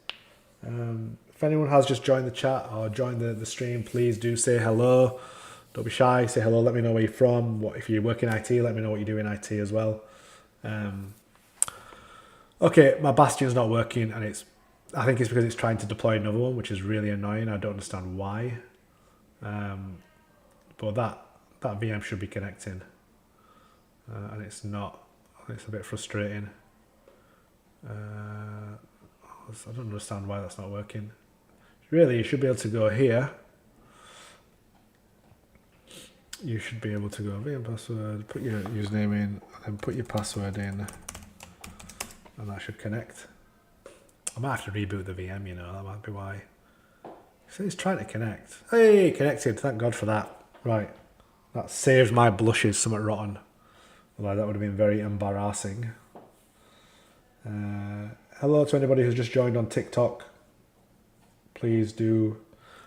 If anyone has just joined the chat or joined the stream, please do say hello. Don't be shy. Say hello. Let me know where you're from. If you work in IT, let me know what you do in IT as well. Okay, my bastion's not working, and I think it's because it's trying to deploy another one, which is really annoying. I don't understand why. But that VM should be connecting, and it's not. It's a bit frustrating. I don't understand why that's not working. Really, you should be able to go here. You should be able to go VM password, put your username in, and put your password in, and that should connect. I might have to reboot the VM, that might be why. So it's trying to connect. Hey, connected, thank God for that. Right, that saves my blushes, somewhat rotten. Although that would have been very embarrassing. Hello to anybody who's just joined on TikTok. Please do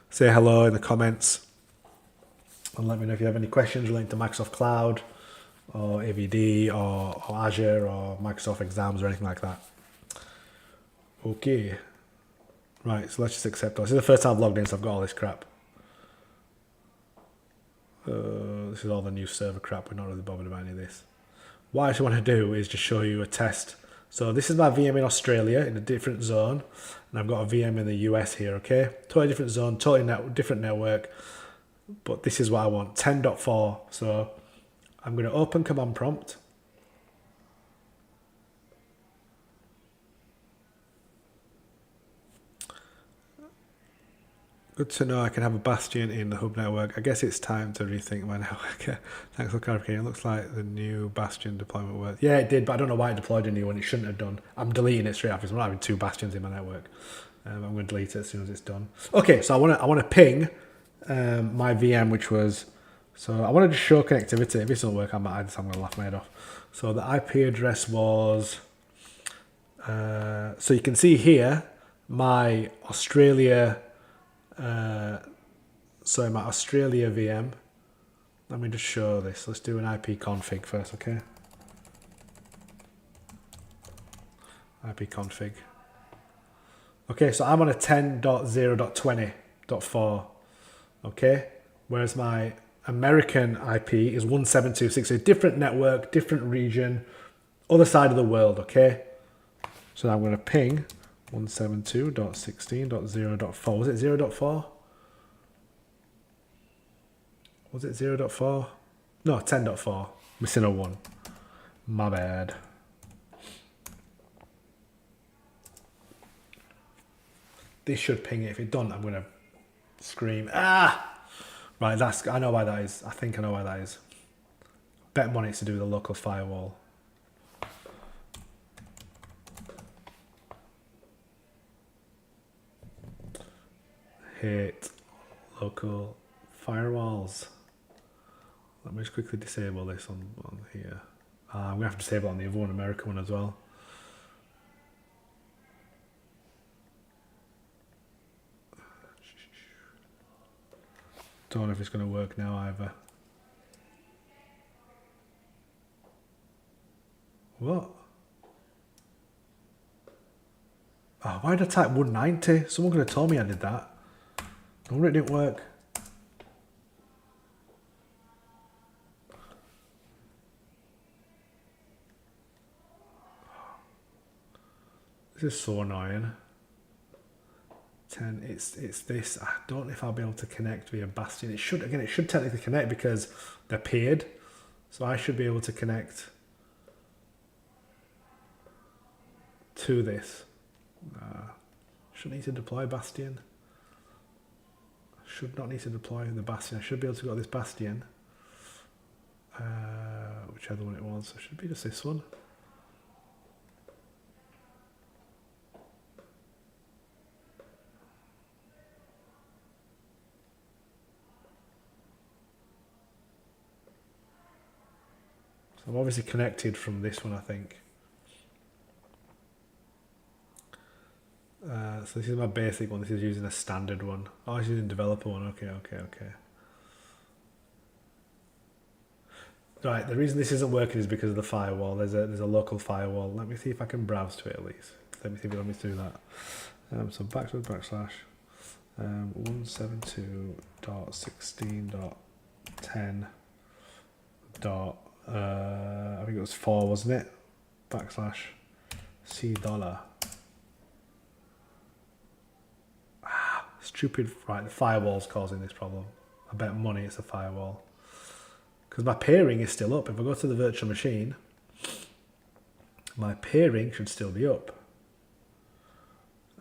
say hello in the comments. And let me know if you have any questions relating to Microsoft Cloud or AVD or Azure or Microsoft exams or anything like that. Okay. Right, so let's just accept all. This is the first time I've logged in, so I've got all this crap. This is all the new server crap. We're not really bothered about any of this. What I just want to do is just show you a test. So this is my VM in Australia in a different zone. And I've got a VM in the US here, okay? Totally different zone, totally different network. But this is what I want, 10.4. So I'm going to open command prompt. Good to know I can have a bastion in the hub network. I guess it's time to rethink my network. Thanks for clarifying. It looks like the new bastion deployment worked. Yeah, it did, but I don't know why it deployed a new one. It shouldn't have done. I'm deleting it straight after. I'm not having two bastions in my network. I'm going to delete it as soon as it's done. Okay, so I want to ping my VM, which was, so I wanted to show connectivity. If this doesn't work, I'm going to laugh my head off. So the IP address was, so you can see here, my Australia VM. Let me just show this. Let's do an IP config first, okay? IP config. Okay, so I'm on a 10.0.20.4. Okay, whereas my American IP is 172.6, so different network, different region, other side of the world, okay? So I'm going to ping 172.16.0.4. Was it 0.4? Was it 0.4? No, 10.4. Missing a 1. My bad. This should ping it. If it doesn't, I'm going to scream. Ah! Right, I know why that is. I think I know why that is. Bet money it's to do with the local firewall. Hate local firewalls. Let me just quickly disable this on here. I'm going to have to disable it on the other one, American one as well. Don't know if it's going to work now either. What? Oh, why did I type 190? Someone could have told me I did that. No wonder it didn't work. This is so annoying. 10, it's this. I don't know if I'll be able to connect via Bastion. It should technically connect because they're paired. So I should be able to connect to this. Shouldn't need to deploy Bastion. Should not need to deploy the Bastion. I should be able to go to this Bastion. Whichever one it was. It should be just this one. So I'm obviously connected from this one, I think. So this is my basic one. This is using a standard one. Oh, it's using developer one. Okay. Right, the reason this isn't working is because of the firewall. There's a local firewall. Let me see if I can browse to it at least. Let me see if it let me do that. So // 172.16.10. I think it was 4, wasn't it? /C$. Stupid, right, the firewall's causing this problem. I bet money it's a firewall. Because my pairing is still up. If I go to the virtual machine, my pairing should still be up.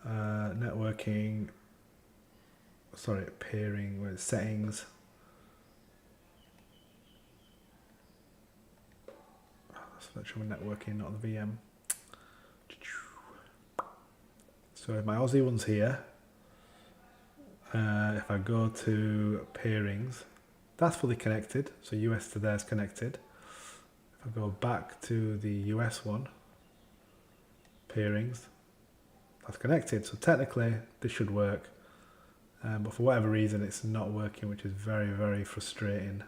Networking, sorry, pairing, where it's settings. That's virtual networking, not the VM. So if my Aussie one's here, if I go to pairings, that's fully connected, so US to there is connected. If I go back to the US one, pairings, that's connected. So technically this should work, but for whatever reason it's not working, which is very, very frustrating.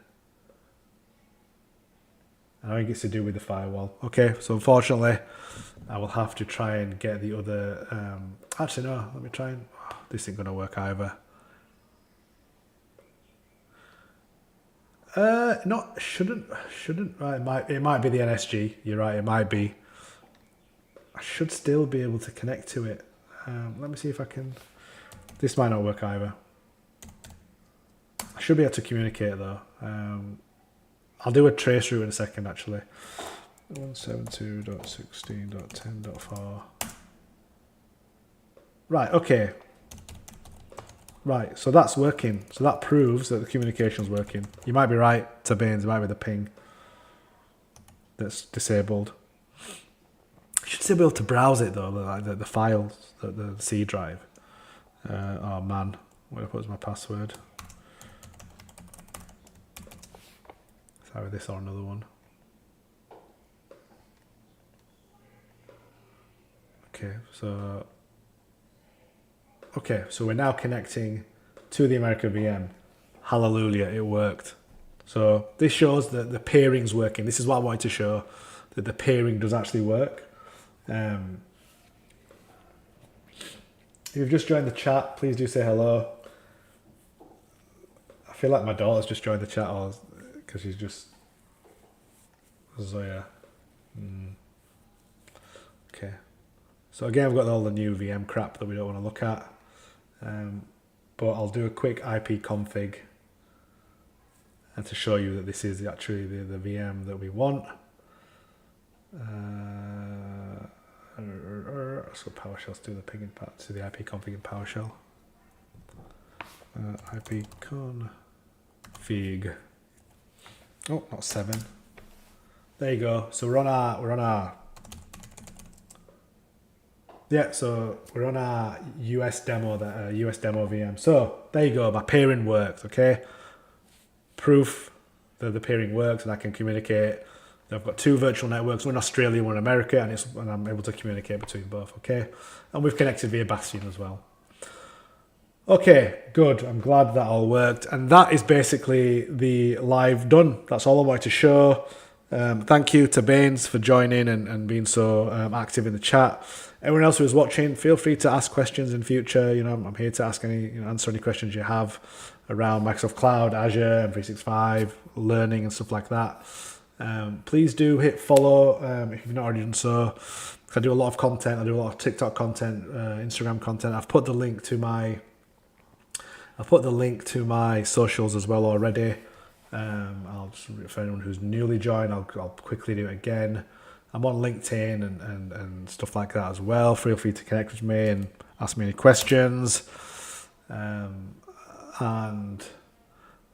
And I think it's to do with the firewall. Okay, so unfortunately I will have to try and get the other, actually no, let me try and, this ain't gonna work either. Shouldn't, right, it might be the NSG, you're right, it might be. I should still be able to connect to it. Let me see if I can, this might not work either. I should be able to communicate though. I'll do a trace route in a second actually. 172.16.10.4. Right, okay. Right, so that's working. So that proves that the communication's working. You might be right, Tabanes, it might be the ping that's disabled. You should still be able to browse it though, the files, the C drive. Oh man, where do I put my password? It's either this or another one. Okay, so we're now connecting to the American VM. Hallelujah, it worked. So this shows that the pairing's working. This is what I wanted to show, that the pairing does actually work. If you've just joined the chat, please do say hello. I feel like my daughter's just joined the chat because she's just... Zoya. Okay. So again, we've got all the new VM crap that we don't want to look at. But I'll do a quick IP config and to show you that this is actually the VM that we want. So PowerShell, let's do the ping part to the IP config in PowerShell. IP config. Oh, not 7. There you go. So we're on our yeah, so we're on our US demo VM. So there you go, my pairing works, okay? Proof that the pairing works and I can communicate. I've got 2 virtual networks, one in Australia, one in America, and I'm able to communicate between both, okay? And we've connected via Bastion as well. Okay, good. I'm glad that all worked. And that is basically the live done. That's all I wanted to show. Thank you to Baines for joining and being so active in the chat. Everyone else who is watching, feel free to ask questions in future. I'm here to answer any questions you have around Microsoft Cloud, Azure, M365, learning and stuff like that. Please do hit follow if you've not already done so. I do a lot of content. I do a lot of TikTok content, Instagram content. I've put the link to my socials as well already. I'll just, for anyone who's newly joined, I'll quickly do it again. I'm on LinkedIn and stuff like that as well. Feel free to connect with me and ask me any questions. And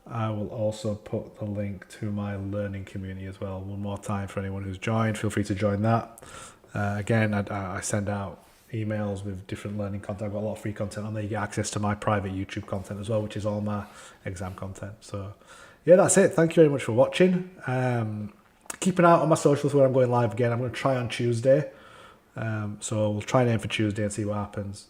I will also put the link to my learning community as well. One more time for anyone who's joined, feel free to join that. Again, I send out emails with different learning content. I've got a lot of free content on there. You get access to my private YouTube content as well, which is all my exam content. So yeah, that's it. Thank you very much for watching. Keep an eye out on my socials where I'm going live again. I'm going to try on Tuesday. So we'll try and aim for Tuesday and see what happens.